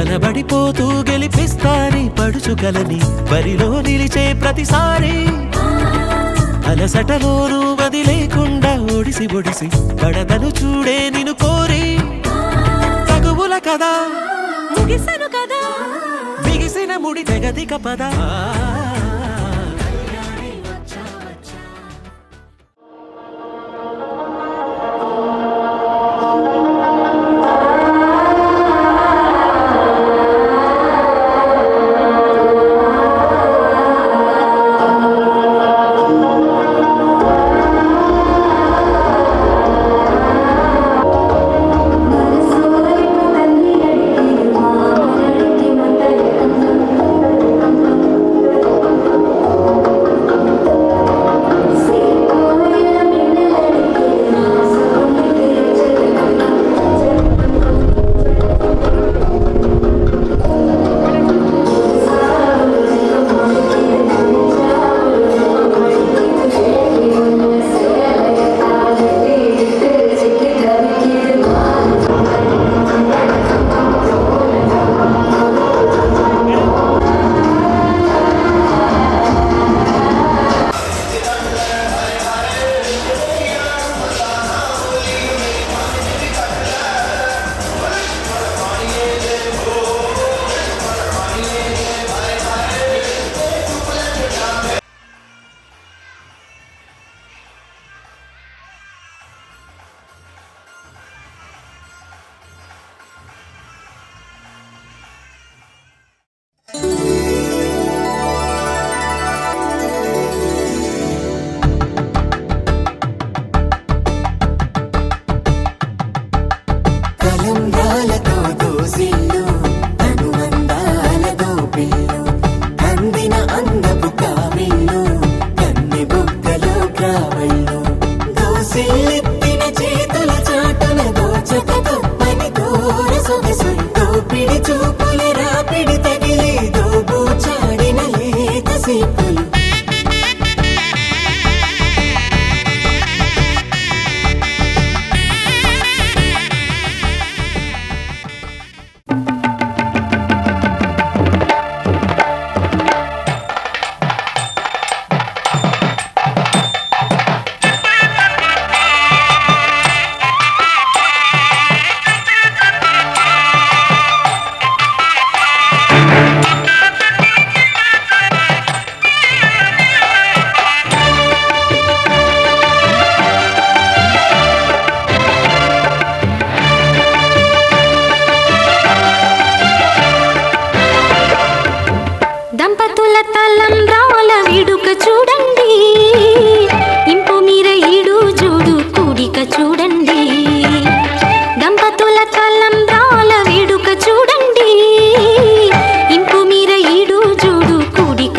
కనబడిపోతూ గెలిపిస్తాని పడుచుకలని బరిలో నిలిచే ప్రతిసారి అలసటలోనూ వదిలేకుండా ఒడిసి ఒడిసి పడదను చూడే నిన్ను కోరి తగువుల కదా ముగిసెను కదా బిగిసిన ముడి తెగదిక పదా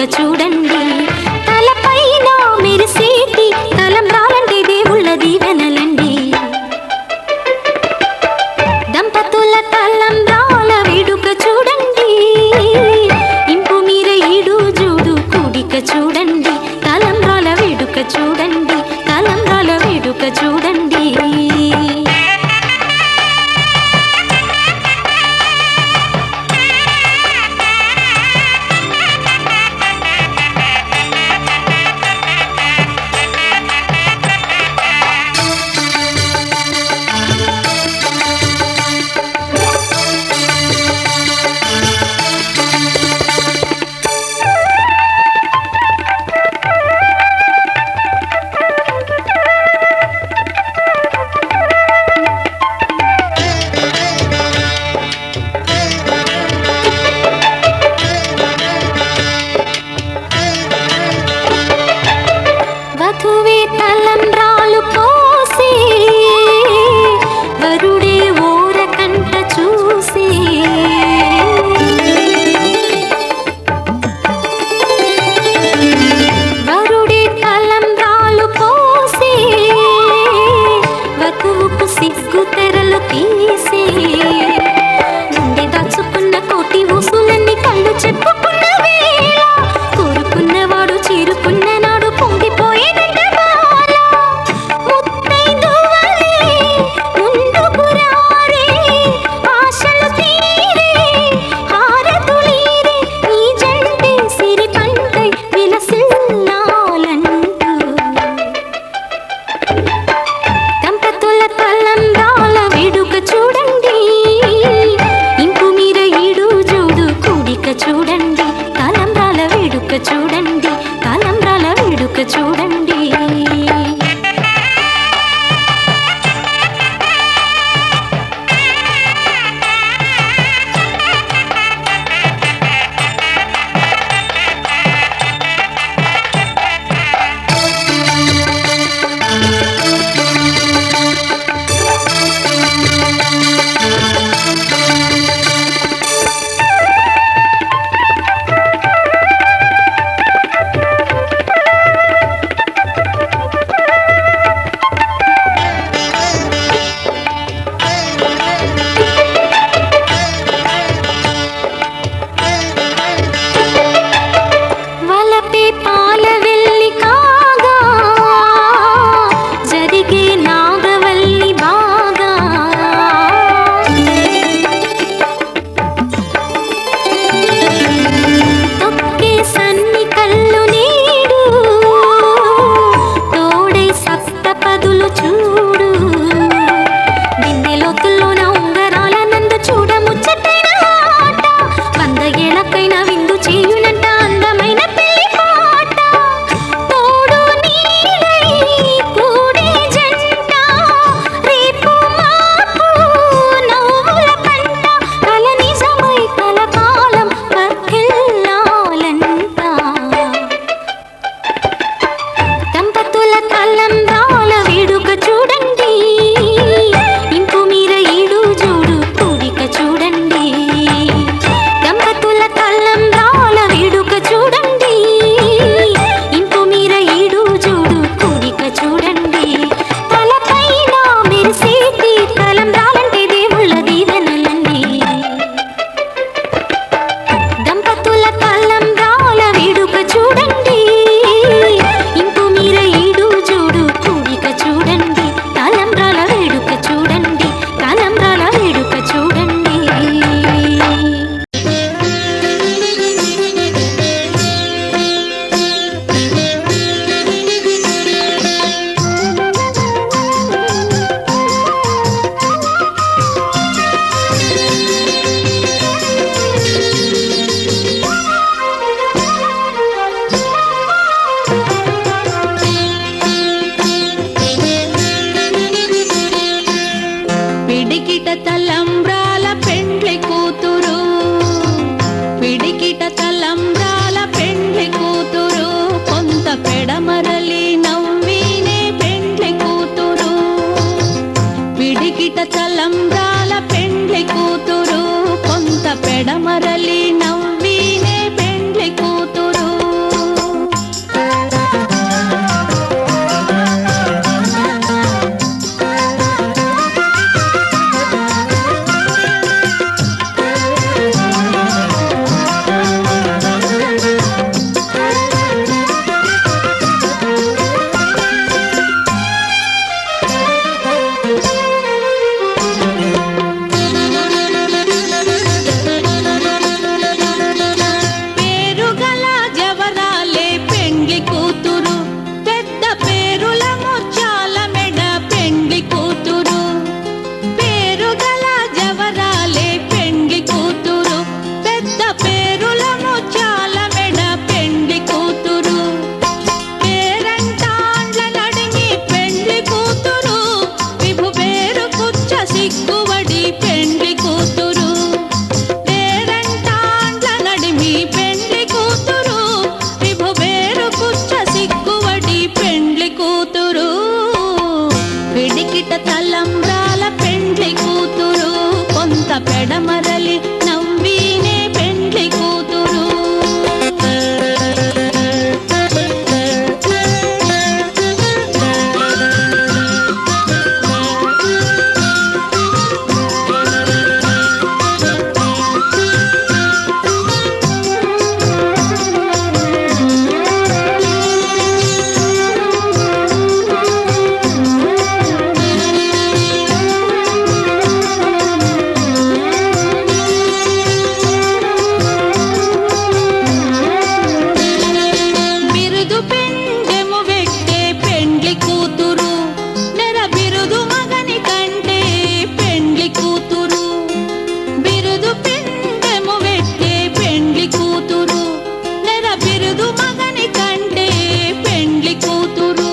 చూడండి తలపైన చూడండి తలంబ్రాల వేడుక చూడండి తలంబ్రాల వేడుక చూడండి పెడమరలి నవ్వినే పెండ్లి కూతురు. బిరుదు పెండెము వెక్కే పెండ్లి కూతురు, నెర బిరుదు మగని కంటే పెండ్లి కూతురు. బిరుదు పెండెము వెక్కే పెండ్లి కూతురు, నెర బిరుదు మగని కంటే పెండ్లి కూతురు.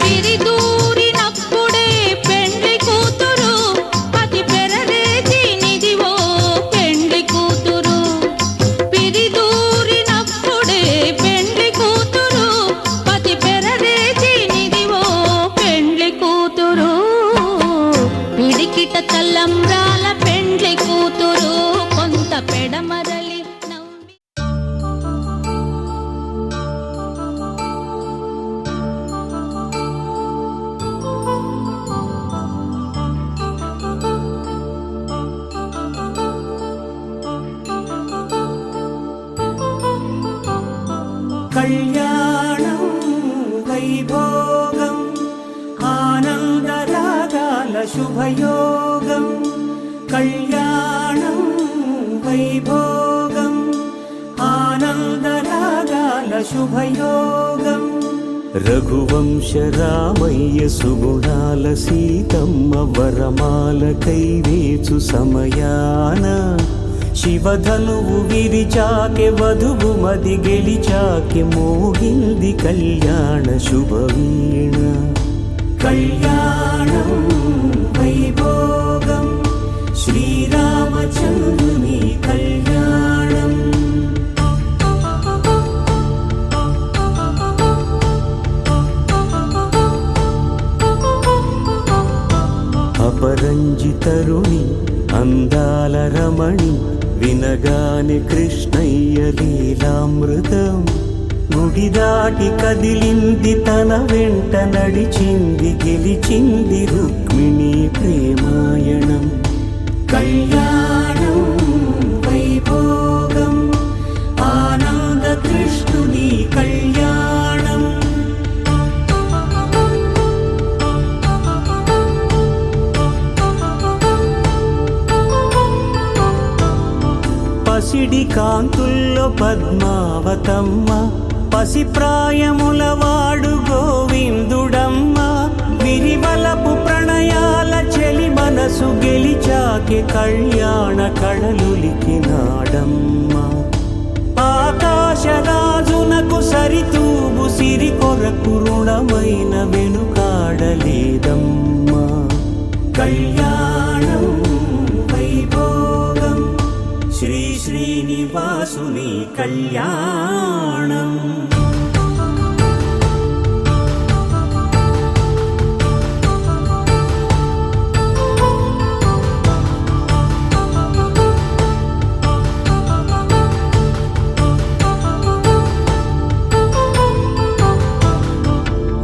పిరిదూరినప్పుడే పెండ్లి కూతురు, పతి పెరదేచి నిదివో పెండ్లి కూతురు. పిరిదూరినప్పుడే పెండ్లి కూతురు, పతి పెరదేచి నిదివో పెండ్లి కూతురు. పిడికిట తలంబ్రాల పెండ్లి కూతురు, కొంత పెడమరలి నవ్వి. కళ్యాణం వైభోగం ఆనందరాగాల శుభయోగం. కళ్యాణం వైభోగం ఆనందరాగాల శుభయోగం. రఘువంశ రామయ్య సుగుణాల సీతమ్మ వరమాల కైవేచు సమయాన శివధనువు విరిచాకె వధువు మది గెలిచాకె మోగింది కళ్యాణ శుభవీణ. కళ్యాణం వైభోగం శ్రీరామచంద్రుని కళ్యాణం. అపరంజి తరుణి అందాల రమణి వినగాని కృష్ణయ్య లీలామృతం. గుడి దాటి కదిలింది తన వెంట నడిచింది గెలిచింది రుక్మిణి ప్రేమాయణం. కళ్యాణం వైభోగం ఆనంద కృష్ణుని కళ్యాణం. పసిడి కాంతుల్లో పద్మావతమ్మ, పసిప్రాయముల వాడు గోవిందుడమ్మ. విరివలపు ప్రణయాల చెలి మనసు గెలిచాకె కళ్యాణ కళలులికినాడమ్మ. ఆకాశరాజునకు సరితూగు సిరి కొరకు రుణమైన వెనుకాడలేదమ్మా. కళ్యాణం వైభోగం శ్రీ శ్రీనివాసుని కళ్యాణం.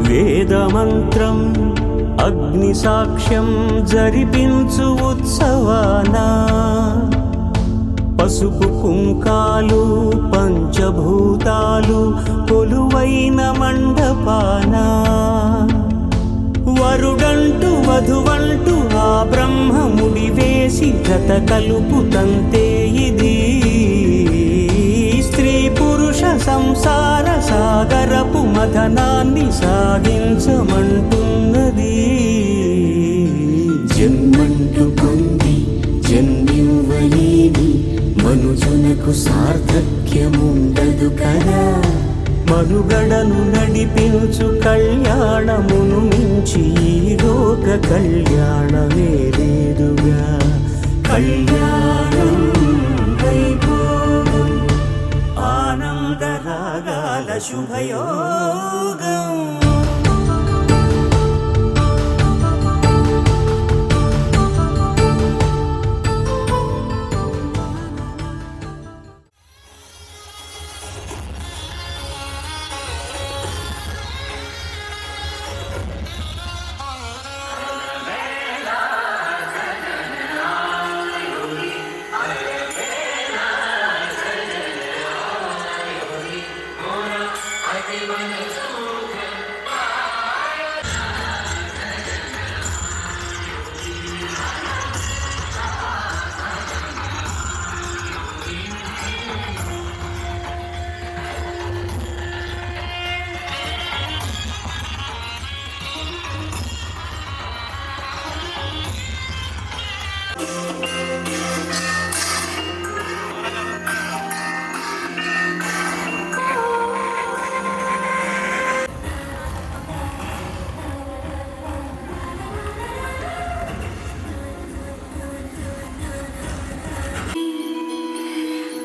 వేదమంత్రం అగ్ని సాక్ష్యం జరిపించు ఉత్సవానా, పసుపు కుంకాలు పంచభూతాలు కొలువైన మండపాన. వరుడంటూ వధువంటూ ఆ బ్రహ్మముడి వేసి జత కలుపుతంతే ఇది. స్త్రీ పురుష సంసార సాగరపు మథనాన్ని సాగించమంటున్నది. జన్మంటూ పొంది జన్మివ్వలేని మనుజునకు సార్థక్యముండదు కదా. మనుగడను నడిపించు కళ్యాణమును మించి ఈ లోక కళ్యాణమే లేదుగా. కళ్యాణం వైభోగం ఆనందరాగాల శుభయోగం.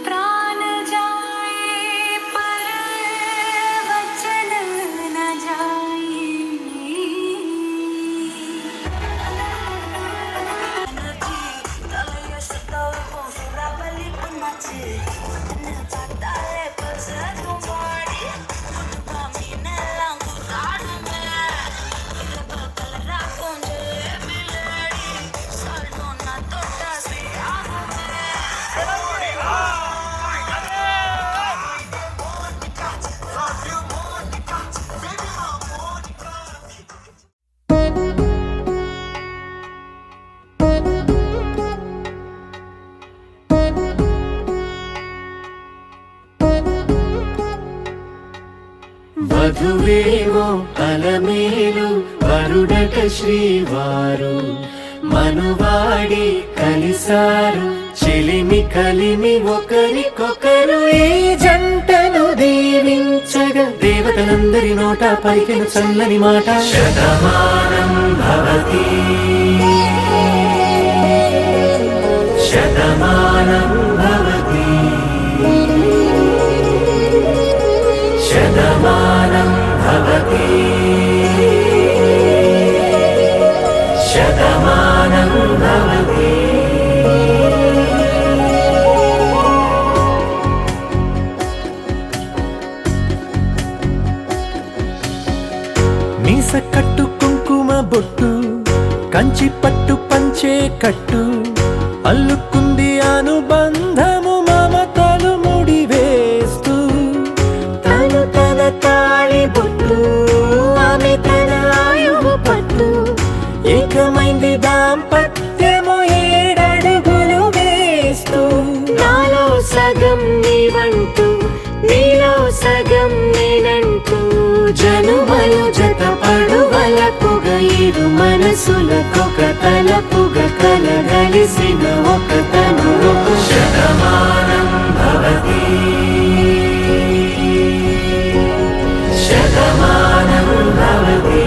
प्राण जाए पर वचन न जाए వధువేవో అలమేలు వరుడట శ్రీవారు మనువాడి కలిసారు చెలిమి కలిమి ఒకరికొకరు ఈ జంటను దీవించగా దేవతలందరి నోట పలికెను చల్లని మాట శతమానం భవతి శతమానం భవతి శతమానం భవతి శతమానం భవతి మీస కట్టు కుంకుమ బొట్టు కంచి పట్టు పంచే కట్టు అల్లుకుంది అనుబంధము మమతలు ముడివేస్తూ తను తన తాళి బొట్టు ఆమె తన ఆయువు పట్టు ఏకమైంది దాంపత్యము ఏడడుగులు వేస్తూ నాలో సగం నీవంటూ నీలో సగం నేనంటూ జనుమలు జతపడు వలపుగ ఇరు మనసులకొక తలపుగ కలగలిసిన ఒక తను శతమానం భవతి శతమానం భవతి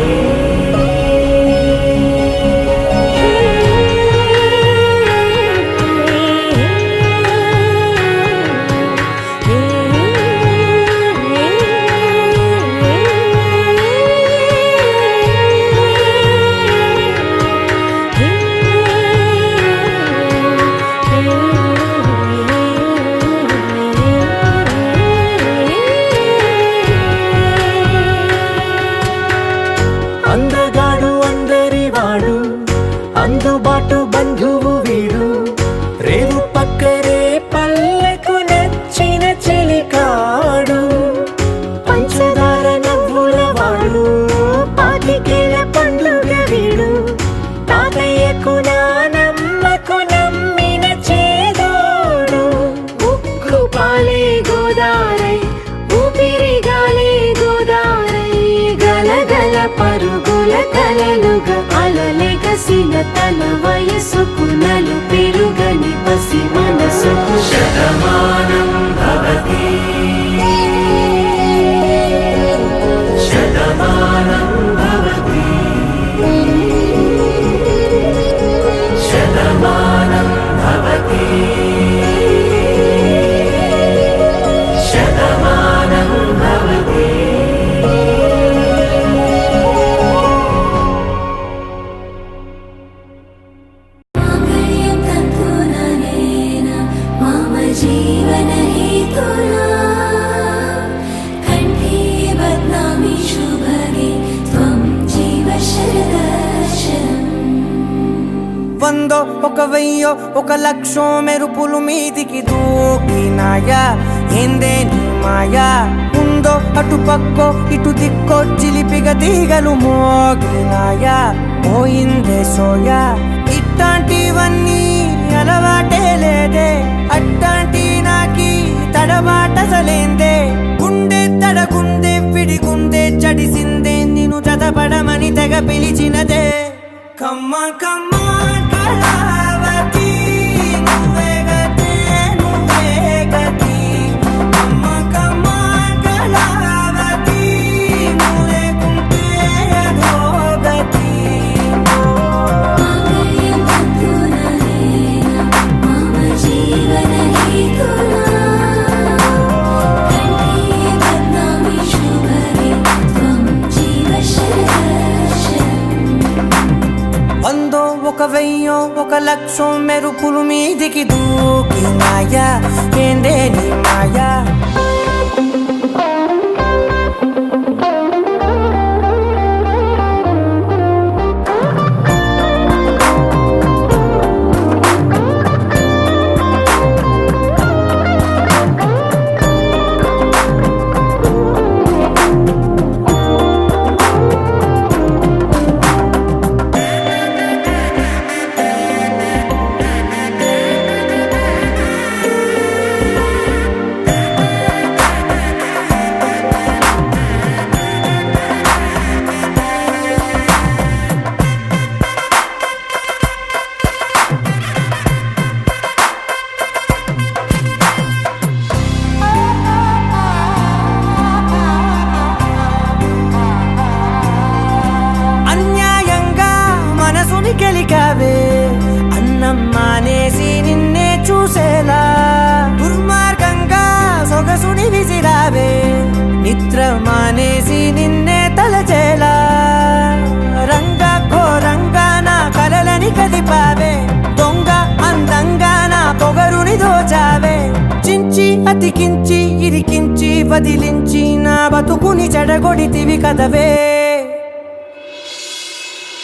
అందగాడు అందరి వాడు అందుబాటు బంధువు వీడు రేవు పక్కరే పల్లెకు నచ్చిన చెలికాడు పంచదార నవ్వుల వాడు పాతికేల పండుగ వీడు తాతయ్యకు నానమ్మకు నమ్మిన చేదోడు ఉక్కు పాలే గోదారై ఊపిరిగాలే గోదారై గలగల పరుగుల కలలుగా అలలెగసిన తన వయసుకు నలు పెరుగని పసి మనసుకు శతమానం భవతి శతమానం భవతి శతమానం భవతి శతమానం భవతి మాంగళ్యం తంతుననేన మమ జీవన హేతునా కంఠే బధ్నామి శుభగే త్వం జీవ శరదర్శనం వందో ఒక వెయ్యో ఒక లక్షో మెరుపులు మీదికి దూకినాయా ఏందే నీ మాయా ముందో అటు పక్కో ఇటు దిక్కో చిలిపిగ తీగలు మోగినాయా పోయిందే సోయా ఇట్లాంటివన్నీ అలవాటే లేదే అట్లాంటి నాకి తడబాటసలేందే గుండె తడగుందే విడిగుందే చడిసిందే నిన్ను చదపడమని తెగ పిలిచినదే కమ్మ కమ్మ కళావతి నువ్వే గతే నువ్వే గతి కమ్మ కమ్మ కళావతి నువ్వు లేకుంటే అధోగతి వందో ఒక వెయ్యో ఒక లక్షం మెరుపులు మీదికి దూకినాయా ఏందే నీ మాయా అన్యాయంగా మనసుని గెలికావే అన్నం మానేసి నిన్నే చూసేలా దుర్మార్గంగా సొగసుని విసిరావే నిద్ర మానేసి నిన్నే తలచేలా రంగా ఘోరంగా నా కలలని కదిపావే దొంగ అందంగా నా పొగరుని దోచావే చించి అతికించి ఇరికించి వదిలించి నా బతుకుని చెడగొడితివి కదవే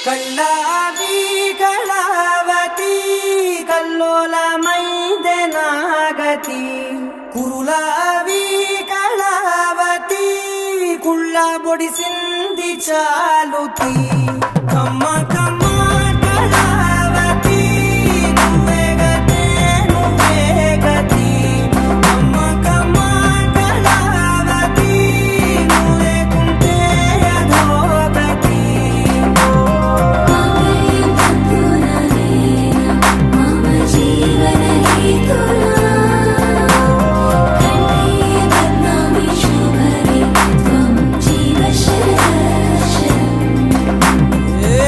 కళ్ళావి కళావతి కల్లోలమైందే నాగతి కురులావి కళావతి కుళ్ళ బొడిసింది చాలుతి కమ్మ కమ్మ కళావతి నువ్వే గతే నువ్వే గతి కమ్మ కమ్మ కళావతి నువ్వు లేకుంటే అధోగతి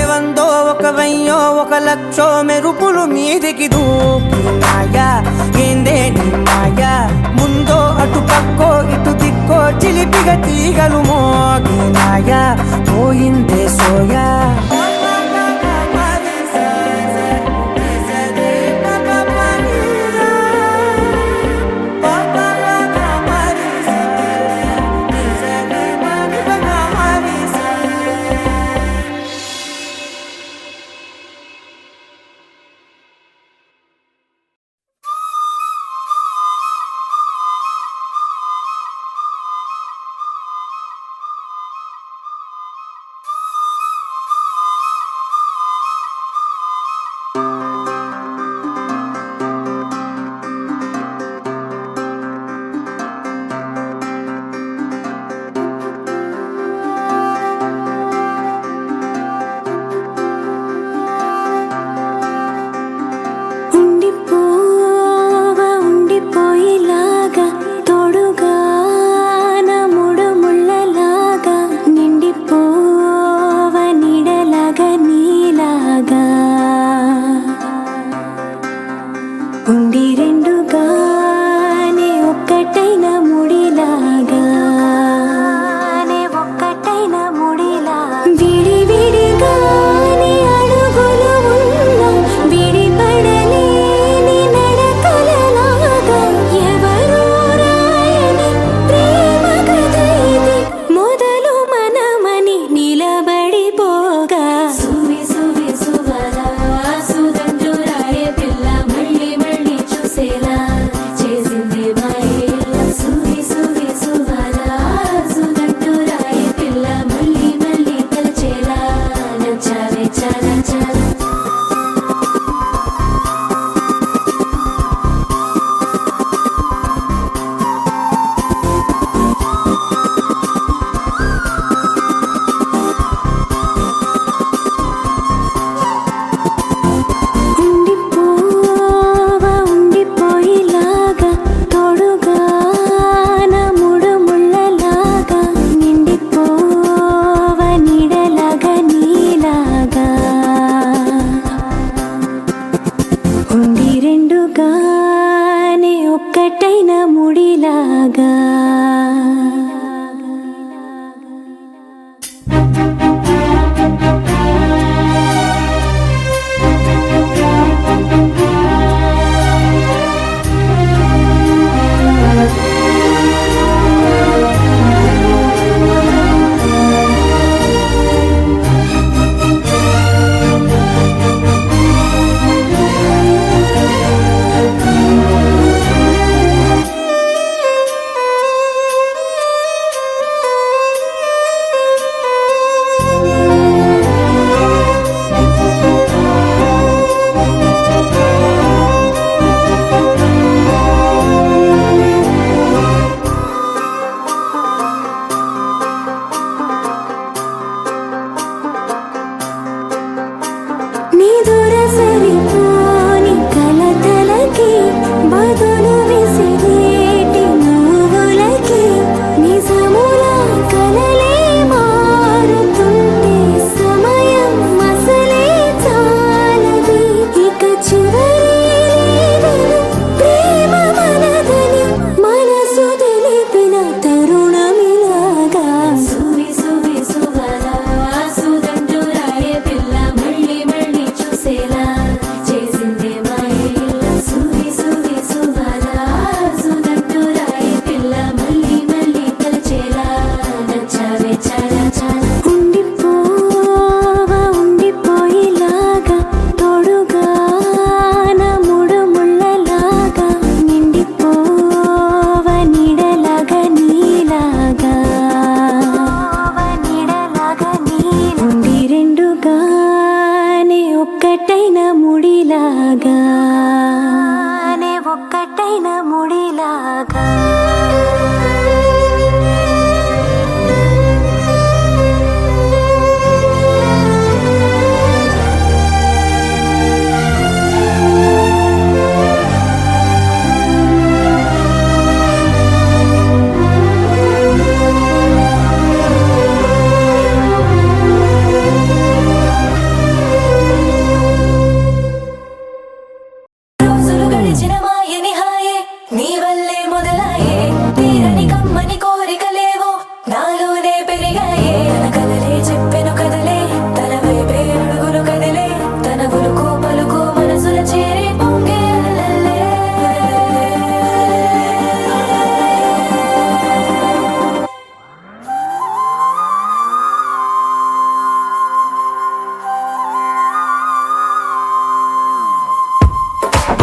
వందో ఒక వెయ్యో ఒక లక్షో మెరుపులు మీదికి దూకినాయా ఏందే నీ మాయా ముందో అటు పక్కో ఇటు దిక్కో చిలిపిగ తీగలు మోగినాయా పోయిందే సోయా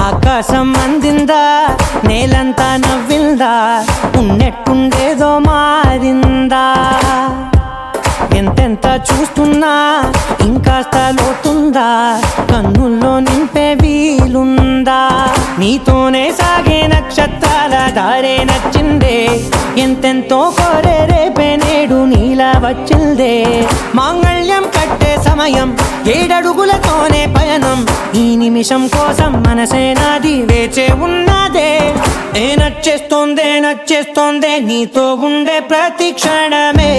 ఆకాశం అందిందా నేలంతా నవ్విందా ఉన్నట్టుండేదో మారిందా ఎంతెంత చూస్తున్నా ఇంకాస్త లోతుందా కన్నుల్లో నింపే వీలుందా నీతోనే సాగే నక్షత్రాల దారే నచ్చిందే ఎంతెంతో కోరే రేపే నేడు నీలా వచ్చిందే మాంగళ్యం కట్టే సమయం 7 అడుగులతోనే పయనం ఈ నిమిషం కోసం మనసే నాది వేచే ఉన్నదే నచ్చేస్తోందే నచ్చేస్తోందే నీతో ఉండే ప్రతి క్షణమే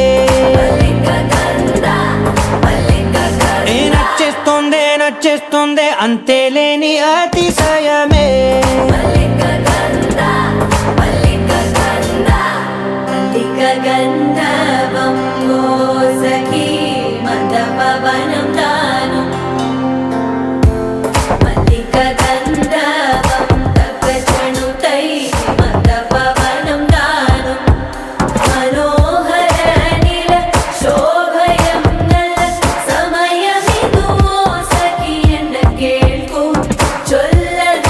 నచ్చేస్తోందే నచ్చేస్తోందే అంతేలేని అతిశయమే గంధర్వం సఖీ మందపవనం తాను మల్లిక గంధర్వం తగ్గచణుతై మందపవనం తాను మనోహర నిల శోభయం నల సమయమిదు సఖీ ఎన్న కేൾకు చొల్లన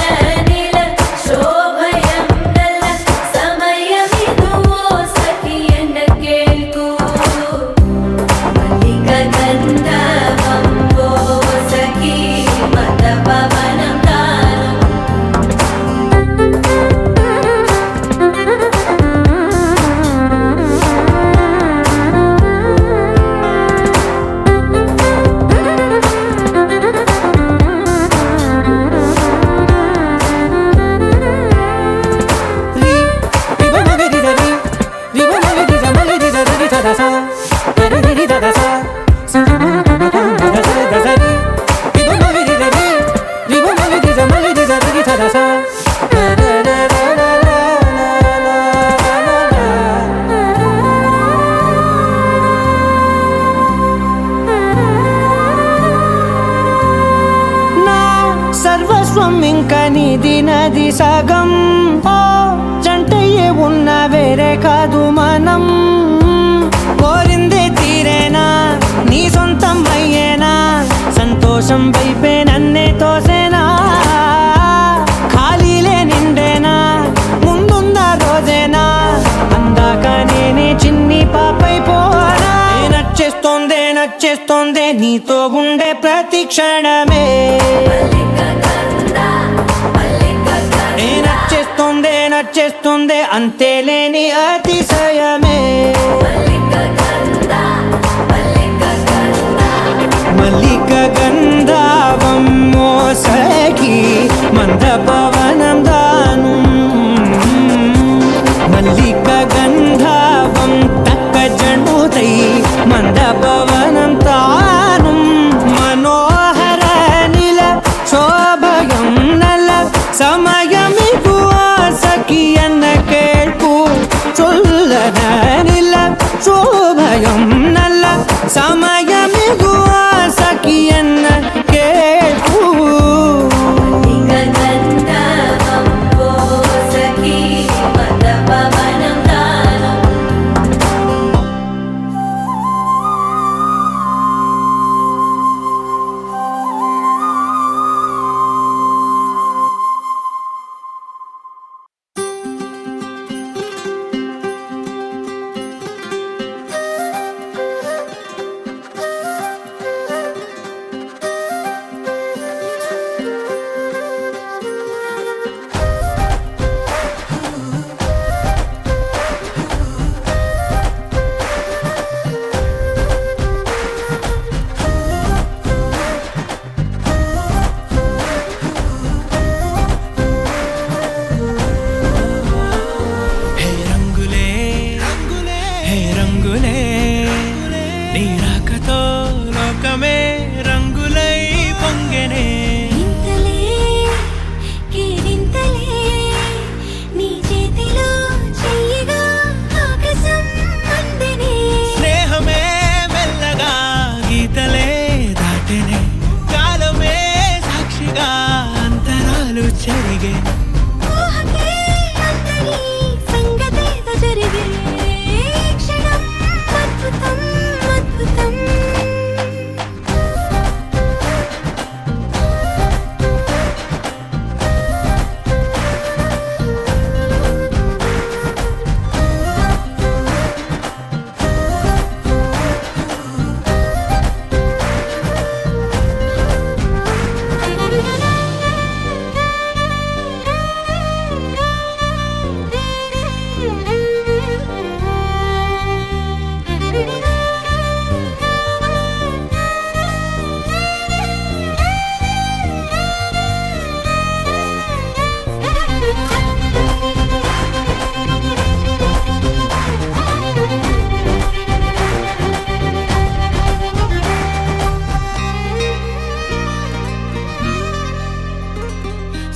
నీది నది సగం ఓ జంటయ్యే ఉన్న వేరే కాదు మనం కోరిందే తీరేనా నీ సొంతం అయ్యేనా సంతోషం వైపే నన్నే తోసేనా ఖాళీలే నిండేనా ముందున్న రోజేనా అందాక నేనే చిన్ని పాపైపోనా నచ్చేస్తోందే నీతో ఉండే ప్రతి క్షణమే నచ్చేస్తోందే అంతేలేని అతిశయమే మల్లిక గంధావం మోసగి మంద పవనం దాను మల్లిక గంధావం తక్క జణుతై మంద పవనం తాను మనోహర నిల శోభయం నల సమయమిగు సఖియన్న కేൾపు చొల్లన నిల శోభయం నల్ల సమయమిగు సఖియన్న కేൾపు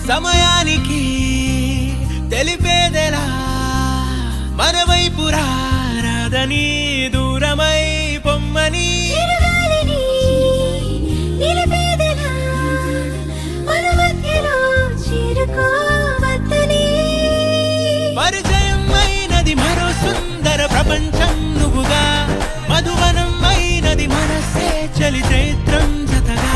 సమయానికి తెలిపేదెలా మన వైపు రాదని దూరమై పొమ్మని పరిచయం అయినది మరో సుందర ప్రపంచం నువ్వుగా మధువనం అయినది మనసే చలి చైత్రం జతగా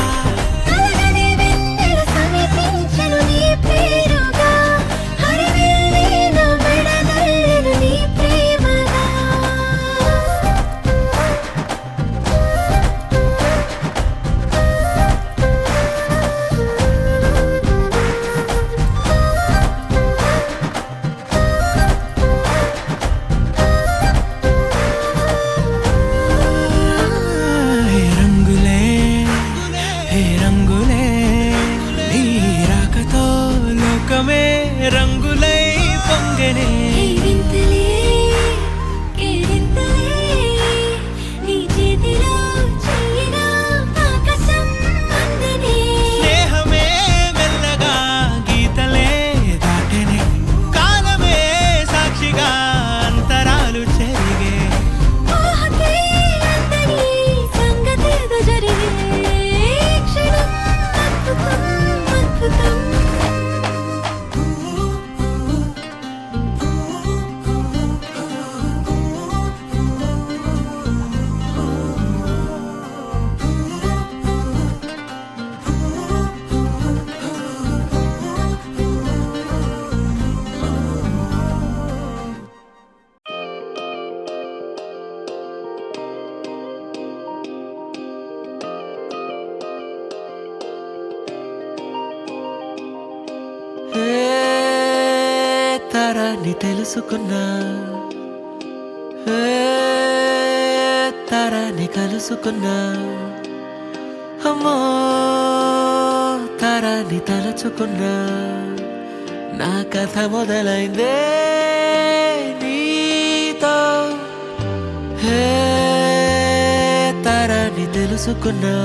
తరాన్ని తెలుసుకున్నా తరాన్ని కలుసుకున్నా అమ్మో తరాన్ని తలుచుకున్నా నా కథ మొదలైందే నీతో తరాన్ని తెలుసుకున్నా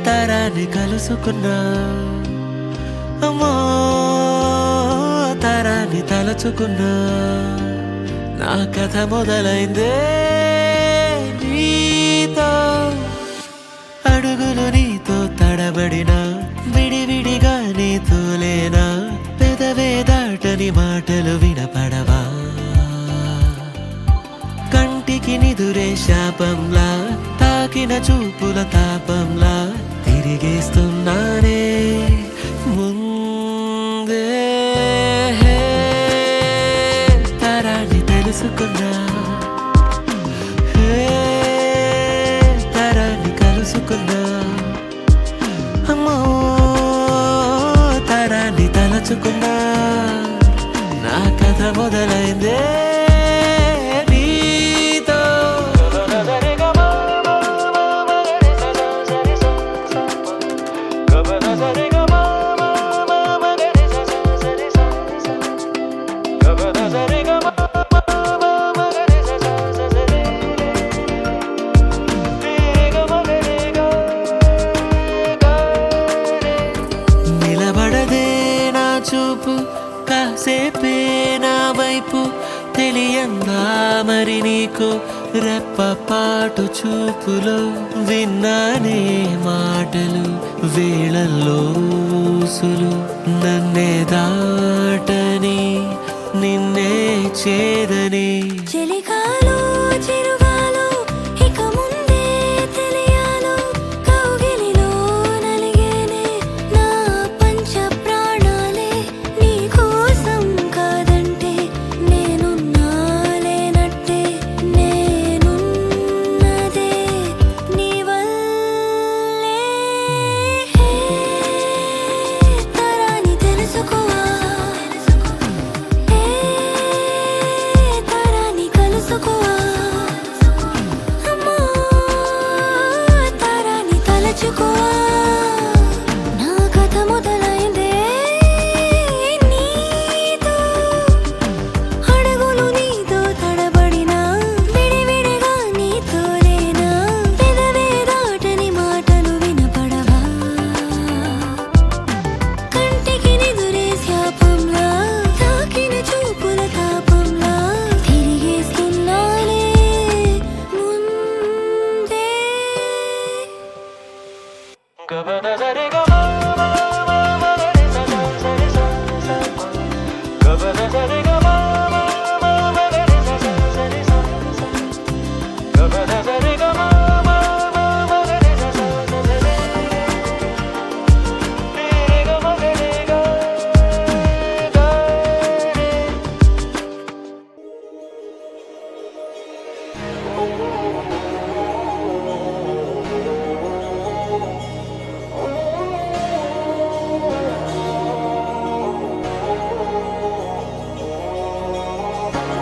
తరాన్ని కలుసుకున్నా అమ్మో తరాన్ని తలుచుకున్నా నా కథ మొదలైందే నీతో అడుగులు నీతో తడబడినా విడివిడిగా నీతో లేనా పెదవే దాటని మాటలు వినపడవా కంటికి నిదురే శాపంలా తాకిన చూపుల తాపంలా తిరిగేస్తున్నానే ముందే తరాన్ని తెలుసుకున్నా తరాన్ని కలుసుకున్నా అమ్మో తరాన్ని తలచుకున్నా నా కథ మొదలైందే నీతో నిలబడదే నా చూపు కాసేపే నా వైపు తెలియందా మరి నీకు రెప్పపాటు చూపులో విన్నానే మాటలు వేళల్లో ఊసులు నన్నే దాటని నిన్నే చేదని చెలికాలో చిరుగాలో ఇక ముందే తెలియాలో కౌగిలిలో నలిగేనే నా పంచ ప్రాణాలే నీ కోసం కాదంటే నేనున్నాలేనట్టే నేనున్నదే నీ వల్లే తరాన్ని తెలుసుకోవా తరాన్ని కలుసుకోవా అమ్మో తరాన్ని తలచుకోవా నా కథ మొదలైందే నీతో అడుగులు నీతో తడబడినా విడివిడిగా నీతో లేనా పెదవే దాటని మాటలు వినపడవా కంటికి నిదురే శాపంలా తాకిన చూపుల తాపంలా తిరిగేస్తున్నానే ముందే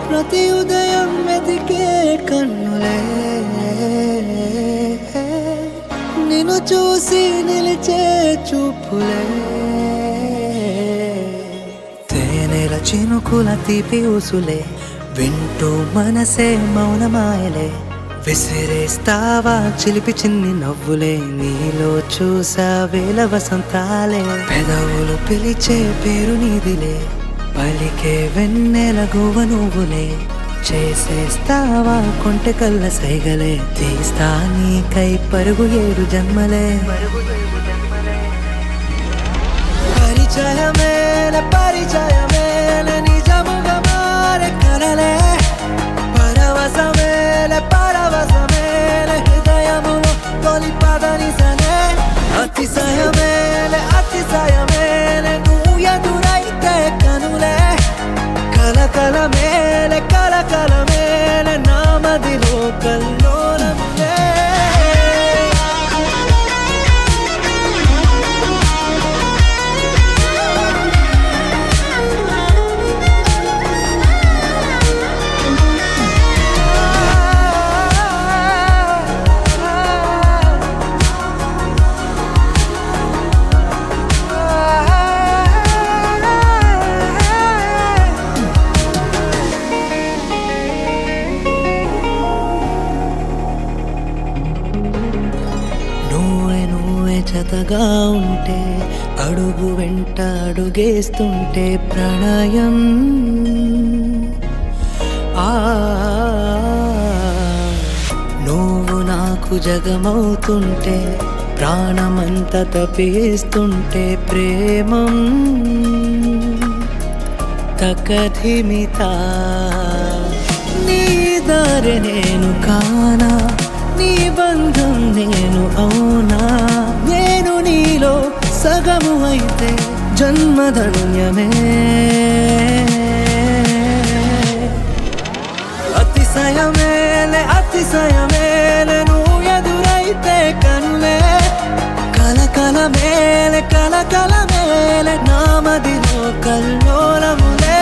ప్రతి ఉదయం వెతికే కన్నులే నిన్ను చూసి నిలిచే చూపులే తేనెల చినుకుల తీపి ఊసులే వింటూ మనసే మౌనమాయలే విసిరేస్తావా చిలిపి చిన్ని నవ్వులే నీలో చూసా వేల వసంతాలే పెదవులు పిలిచే పేరు నీదిలే పలికే వెన్నెల గువ్వ నువ్వులే చేసేస్తావా కొంటె కళ్ళ సైగలే తీస్తా నీకై పరుగు 7 జన్మలే పరిచయమేలే పరిచయమేలే నిజముగా మారే కలలే పరవశమేలే పరవశమేలే హృదయములో తొలి పదనిసనే అతిశయమేలే అతిశయమేలే నువ్వు ఎదురైతే కనులే కలకల మేలే కలకల మేలే నా మదిలో కల్లోలములే జతగా ఉంటే అడుగు వెంట అడుగేస్తుంటే ప్రణయం నువ్వు నాకు జగమవుతుంటే ప్రాణమంత తపేస్తుంటే ప్రేమం తకధిమిత నీ దారి నేను కానా నీ బంధం నేను అవునా నేను నీలో సగము అయితే జన్మధన్యమే అతిశయమేలే అతిశయమేలే నువ్వు ఎదురైతే కనులే కలకల మేలే కలకల మేలే నామదిలో కల్లోలములే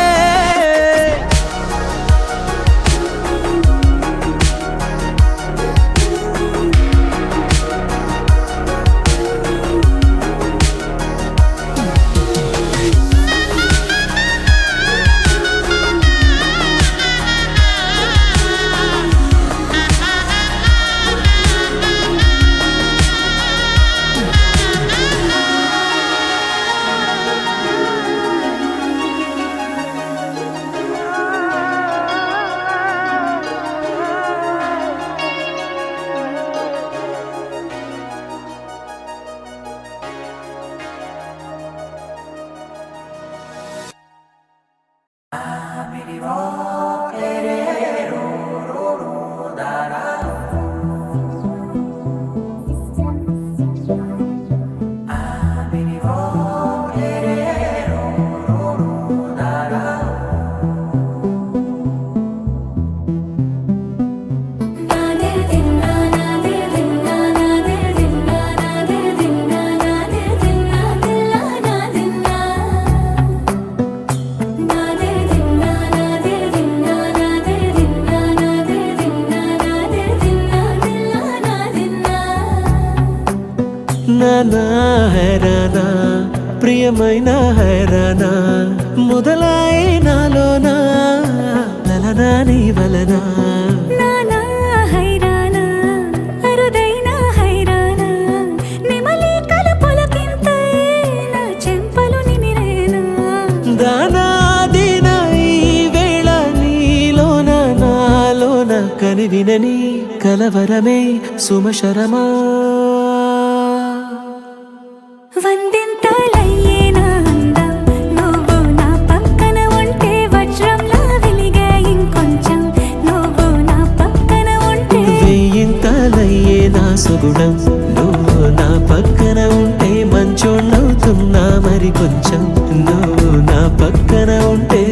నానా హైరానా ప్రియమైన హైరానా మొదలై నాలోనా లలనా నీ వలనా నానా హైరానా అరుదైన హైరానా నెమలి కలుపులకింతై నా చెంపలు నిమిరేనా దానాదిన ఈ వేళ నీలోన నాలోన కనివినని కలవరమే సుమశరమా వందింతలయ్యేనా అందం నువ్వు నా పక్కన ఉంటే వజ్రంలా వెలిగే ఇంకొంచెం నువ్వు నా పక్కన ఉంటే వెయ్యింతలయ్యే నా సుగుణం నువ్వు నా పక్కన ఉంటే మంచోణ్ణవుతున్నా మరి కొంచెం నువ్వు నా పక్కన ఉంటే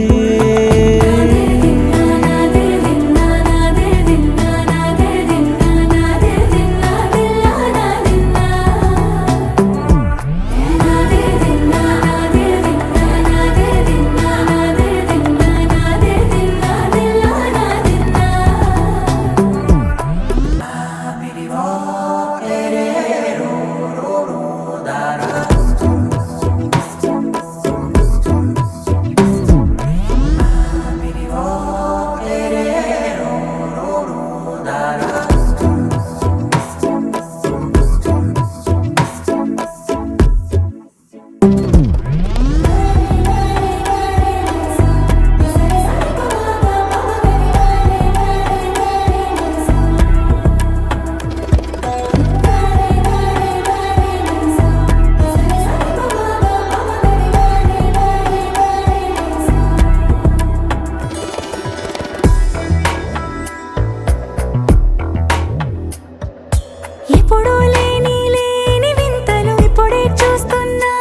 ఎప్పుడూ లేని లేని వింతలు ఇప్పుడే చూస్తున్నా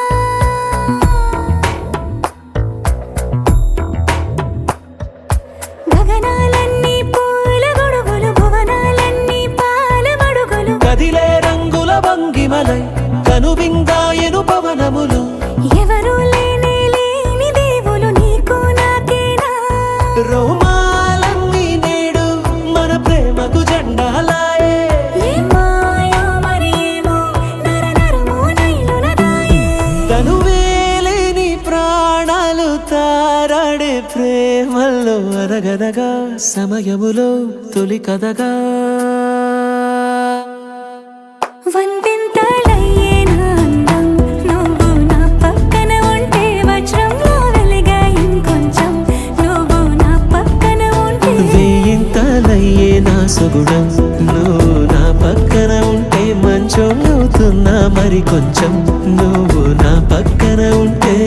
గగనాలన్నీ పూల గొడుగులు భువనాలన్నీ పాల మడుగులు కదిలే రంగుల భంగిమలై కనువిందాయను పవనములు ఎవరూ లేని లేని దేవులు నీకు నాకేనా రోమాలన్నీ నేడు మన ప్రేమకు జెండాలాయే మాయో మరి ఏమో నర నరమో నైలున దాయే తనువేలేని ప్రాణాలు తారాడే ప్రేమల్లో అనగనగా సమయములో తొలి కథగా వందింతలయ్యేనా చాలయ్యే నా సుగుణం నువ్వు నా పక్కన ఉంటే మంచోళ్ళవుతున్నా మరి కొంచెం నువ్వు నా పక్కన ఉంటే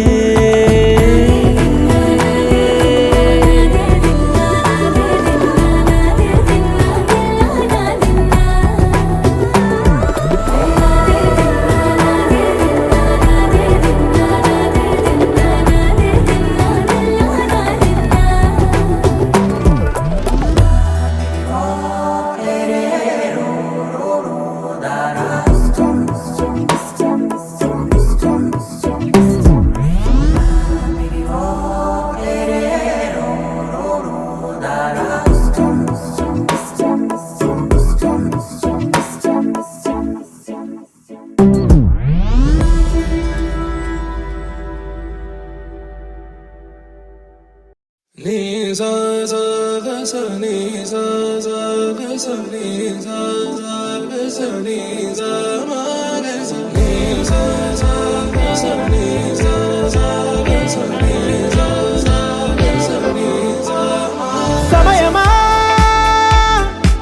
సమయమా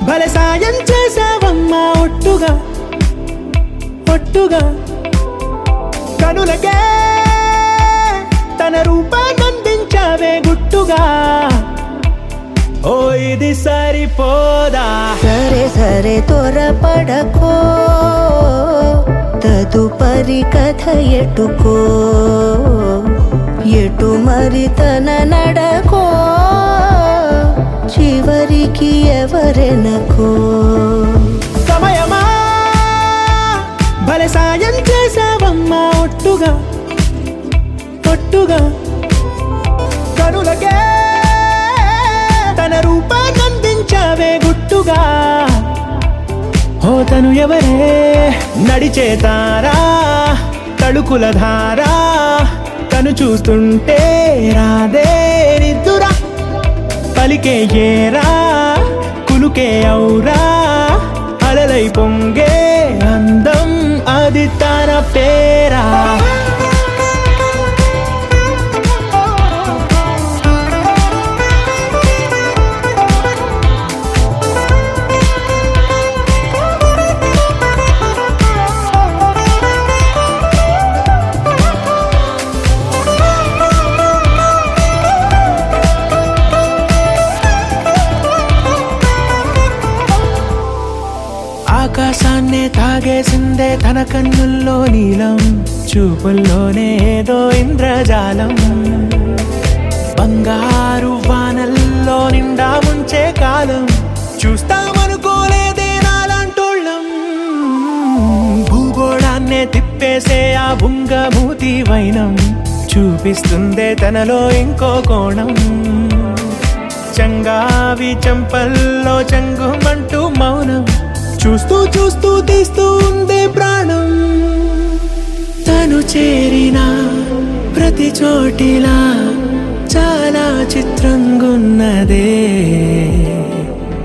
భలే సాయం చేసావమ్మా ఒట్టుగా ఒట్టుగా కనులకే తన రూపాన్నందించావే గుట్టుగా ఓ ఇది సరిపోదా సరే సరే త్వరపడకో తదుపరి కథ ఎటుకో ఎటు మరి తన నడకో చివరికి ఎవరెనకో సమయమా భలే సాయం చేసావమ్మా ఒట్టుగా ఒట్టుగా కనులకే తన రూపాన్నందించావే గుట్టుగా ఓ తను ఎవరే నడిచే తారా తడుకుల ధారా తను చూస్తుంటే రాదే నిద్దురా పలికే ఏరా కులుకే ఔరా అలలై పొంగే అందం అది తన పేరా ఆకాశాన్నే తాగేసిందే తన కన్నుల్లో నీలం చూపుల్లోనే ఏదో ఇంద్రజాలం బంగారు వానల్లో నిండా ఉంచే కాలం చూస్తామనుకోలేదే నాలాంటోళ్ళం భూగోళాన్నే తిప్పేసే ఆ బుంగమూతి వైనం చూపిస్తుందే తనలో ఇంకో కోణం చంగావి చంపల్లో చంగుమంటూ మౌనం చూస్తూ చూస్తూ తీస్తూ ఉందే ప్రాణం తను చేరిన ప్రతి చోటిలా చాలా చిత్రంగున్నదే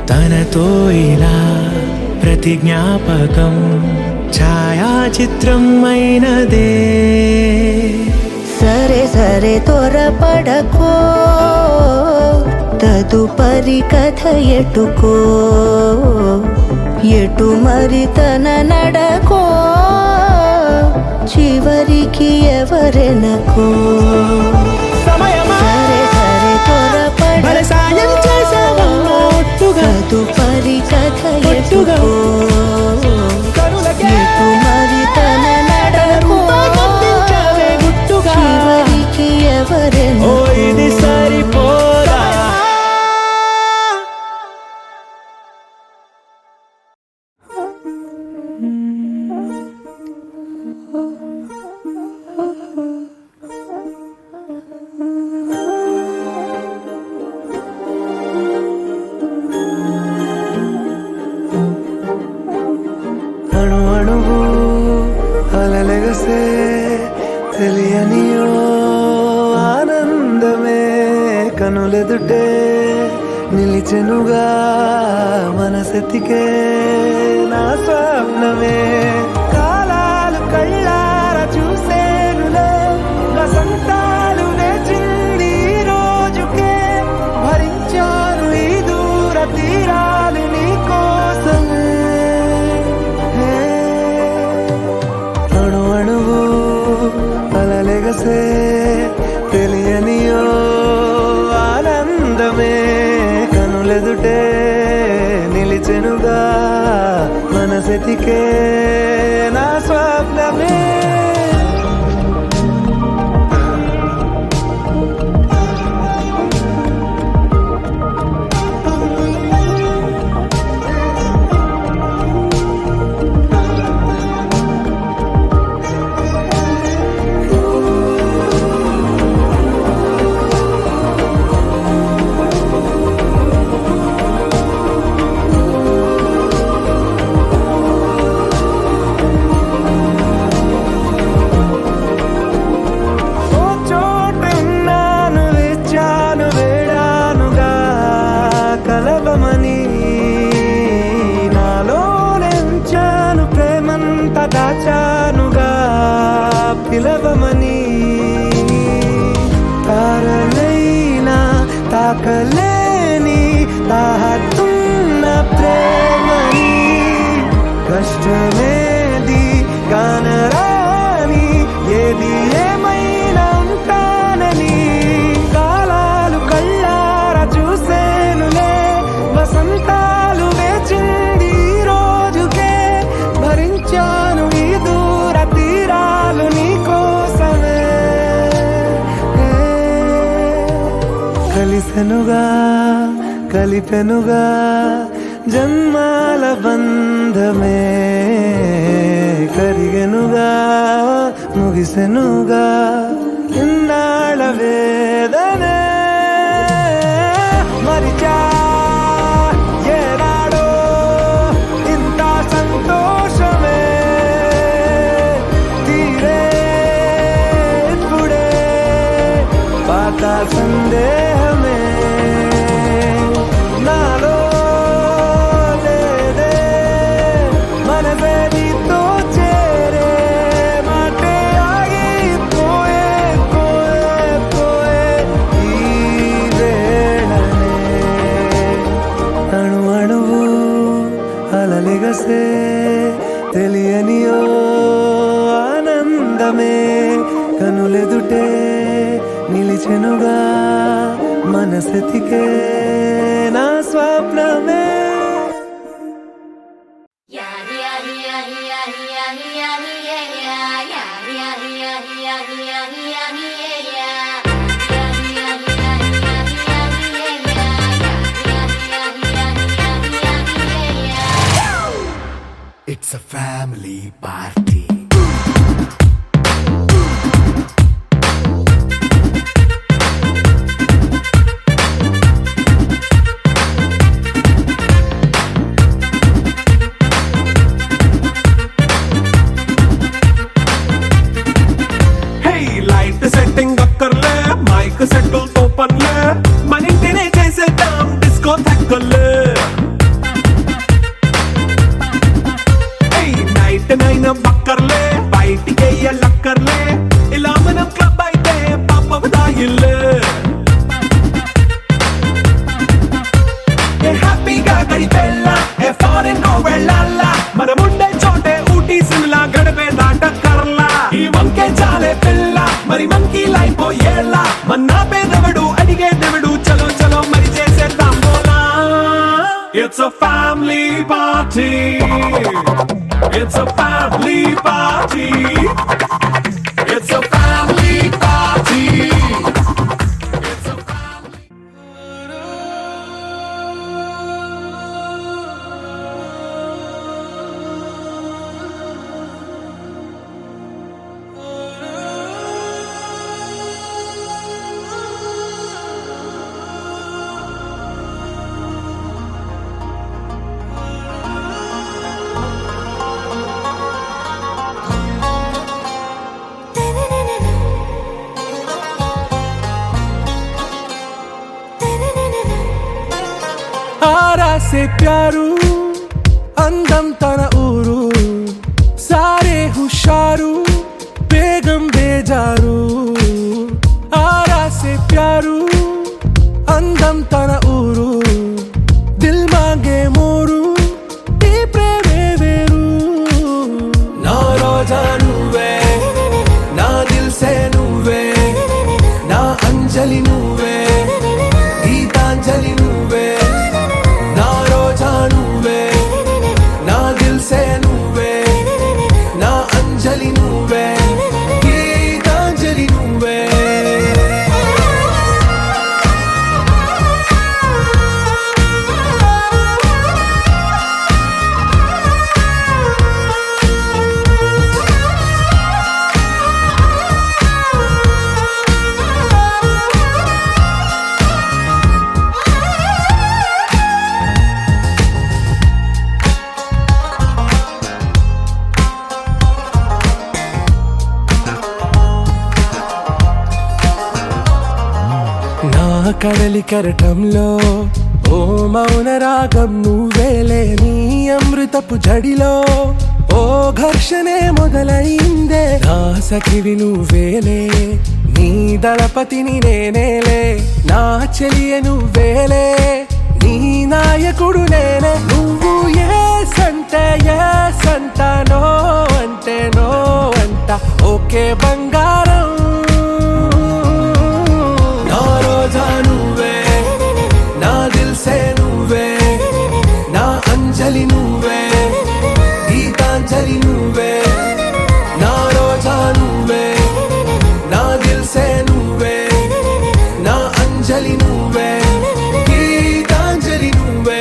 తనతో ఇలా ప్రతి జ్ఞాపకం ఛాయాచిత్రం అయినదే సరే సరే త్వరపడకో తదుపరి కథ ఎటుకో ఎటు మరి తన నడకో చివరికి ఎవరెనకో సమయమా సరే సరే భలే సాయం చేసావమ్మా ఒట్టుగా తదుపరి కథ ఒట్టుగా ఎటుకో కనులకే ఎటు మరి తన నడకో రూపాన్నందించావే గుట్టుగా చివరికి ఓ ఎవరెనకో ఇది సరిపోదా అణు అణువు అలలెగసే తెలియనియో ఆనందమే కనులెదుటే నిలిచెనుగా మనసెతికే నా స్వప్నమే కాలాలు కళ్ళార చూసేనులే వసంతాలు వేచింది ఈ రోజుకే భరించాను ఈ దూర తీర నిలిచెనుగా మనసెతికే నా స్వప్నమే దాచానుగా పిలవమని తారలైనా తాకలేని తాహతున్న ప్రేమని కష్టమేది కానరాని ఏది ఏమైనా ఉంటానని కాలాలు కళ్ళారా చూసేనులే వసంతాలు వేచింది ఈ రోజుకే భరించాను ఈ దూర తీరాలు నీ కోసమే కలిసెనుగా కలిపెనుగా జన్మాల బంధమే కరిగెనుగా ముగిసెనుగా ఇన్నాళ్ళ వేదనే మరిచా ఏనాడో ఇంత సంతోషమే తీరే ఇప్పుడే పాత సందేహమే నాలో లేదే మనసే నీతో చేరే మాటే ఆగిపోయే పోయే పోయే ఈ వేళనే అణు అణువు అలలిగసే తెలియనియో ఆనందమే కనులెదుటే నిలిచెనుగా మనసెతికే నా స్వప్నమే It's a family party. Setting అక్కర్లే మైక్ సెట్టుల్ తో పనులే మన ఇంటినే చేసేద్దాం డిస్కో తక్కర్లే నైట్ నైన్ బక్కర్లే బయటికి వెళ్ళక్కర్లే ఇలా మనం క్లబ్ అయితే పాప దాయిల్లే హ్యాపీగా గడిపెళ్ళా ఫారెన్ కో వెళ్ళాలా మన ఉండే చోటే ఊటీ సిమ్లా గడిపే దాటక్కర్లా ఈ వంకే చాలే పిల్ల మరి మంకీ లైఫ్ ఏళ్ళ మన్నా పేదవడు అడిగే దేవుడు చలో చలో మరి చేసేద్దాం బోలా it's a family party it's a family party it's a family party से प्यारू అందం తన ఊరు సారే హుషారు బేగం బేజారు ఆరా సే ప్యారు అందం తన ఊరు దిల్ మాంగే మోరు ఈ ప్రేమే వేరు నా రోజా నువ్వే నా దిల్ సే నువ్వే నా అంజలి నువ్వే గీతాంజలి నువ్వే నా రోజా నువ్వే కడలి కెరటంలో ఓ మౌన రాగం నువ్వేలే, నీ అమృతపు జడిలో ఓ ఘర్షణే మొదలైందే, నా సఖివి నువ్వేలే, నీ దళపతిని నేనేలే, నా చెలియ నువ్వేలే, నీ నాయకుడు నేనే, నువ్వు ఏ సంట నో అంటే నో అంట, ఓకే బంగారం, నా రోజా నువ్వే, నా దిల్సే నువ్వే, నా అంజలి నువ్వే, గీతాంజలి నువ్వే, నా రోజా నువ్వే, నా దిల్సే నువ్వే, నా అంజలి నువ్వే, గీతాంజలి నువ్వే.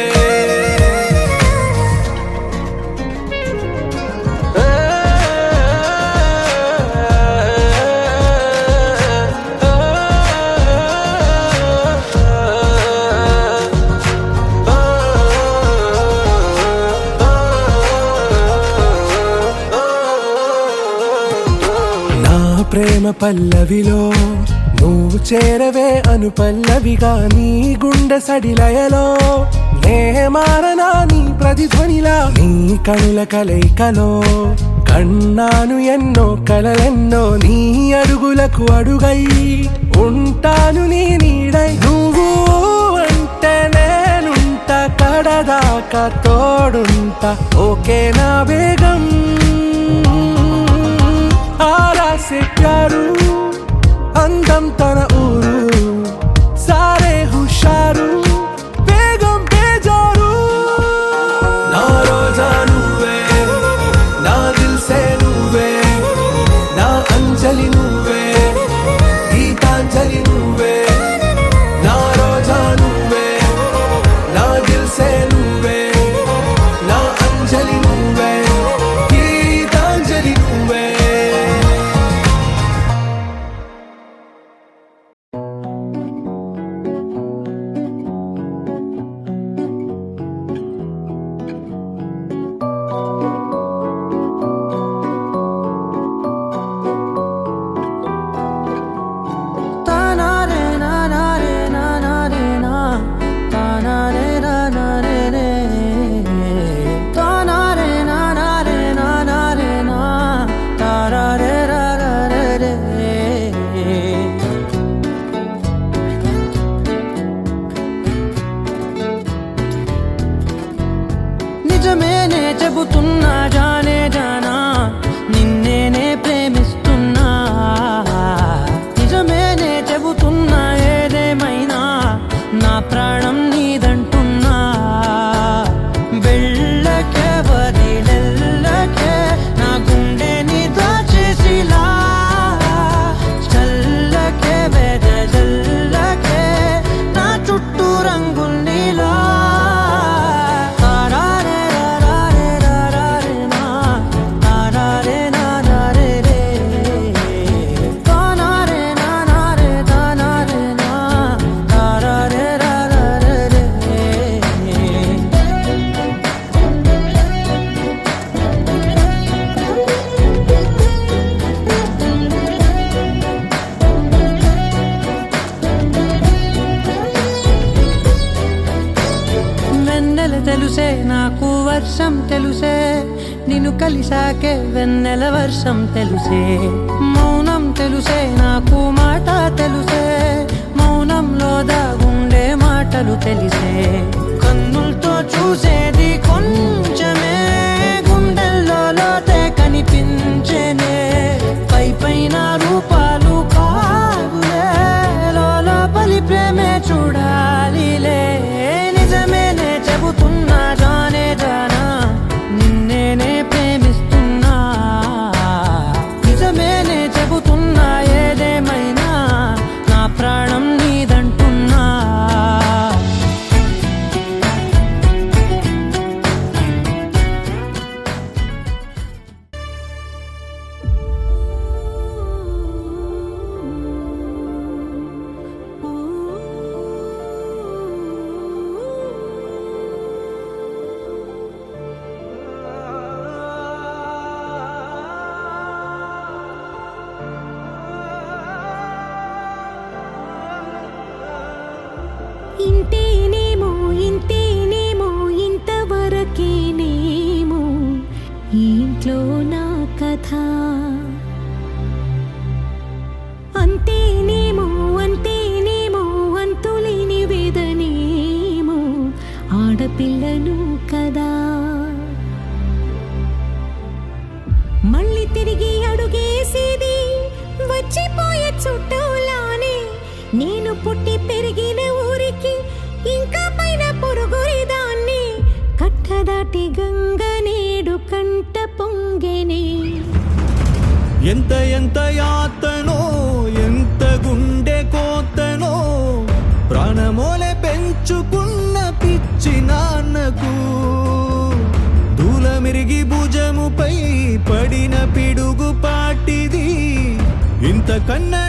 ప్రేమ పల్లవిలో నువ్వు చేరవే అను పల్లవిగా, నీ గుండె సడిలయలో నే మారనా నీ ప్రతిధ్వనిలా, నీ కనుల కలయికలో కన్నాను ఎన్నో కలలెన్నో, నీ అడుగులకు అడుగై ఉంటాను నీ నీడై, నువ్వు అంటే నేనుంట కడదాకా తోడుంటా, ఓకే నా వేగం आरा से प्यारू అందం తన ఊరు, సారే హుషారు బేగం బేజారు, నా రోజా నువ్వే, నా దిల్సే నువ్వే, నా అంజలి నువ్వే, గీతాంజలి నువ్వే, నా రోజా నువ్వే, నా దిల్సే నువ్వే, నా అంజలి నువ్వే, గీతాంజలి నువ్వే. నిజమేనే చెబుతున్నా జానే జానా, నిన్నేనే ప్రేమిస్తున్నా, నిజమేనే చెబుతున్నా ఏదేమైనా నా ప్రాణం నీదంటున్నా, వెళ్ళకే వదిలెల్లకే నా గుండెని దాచేసిలా, చల్లకే వెదజల్లకే నా చుట్టూ రంగుల్నిలా, తెలుసే నాకు వర్షం తెలుసే, నిన్ను కలిసాకే వెన్నెల వర్షం తెలుసే, మౌనం తెలుసే నాకు మాట తెలుసే, మౌనంలో దాగుండే మాటలు తెలిసే, కన్నులతో చూసేది కొంచెమే, గుండెల్లో లోతే కనిపించేనే, పై పైన రూపాలు కాదులే, లోపలి ప్రేమే చూడాలిలే, నిజమేనే చెబుతున్నా జానే జానా, నిన్నేనే ప్రేమిస్తున్నా, నిజమేనే చెబుతున్నా ఏదేమైనా నా ప్రాణం నీదంటున్నా. పిల్లను కదా. మళ్ళీ తిరిగి అడుగేసేది వచ్చిపోయే చుట్టూలానే. నేను పుట్టి పెరిగిన ఊరికి ఇంకా పైన పొరుగురిదాన్ని. కట్టదాటి గంగ నేడు కంట పొంగెనే. ఎంత ఎంత యాతనో ఎంత గుండె కోతనో ప్రాణమోలే పెంచుకున్న పిచ్చి నాన్నకు. దూలమిరిగి భుజముపై పడిన పిడుగు పాటిది ఇంతకన్నా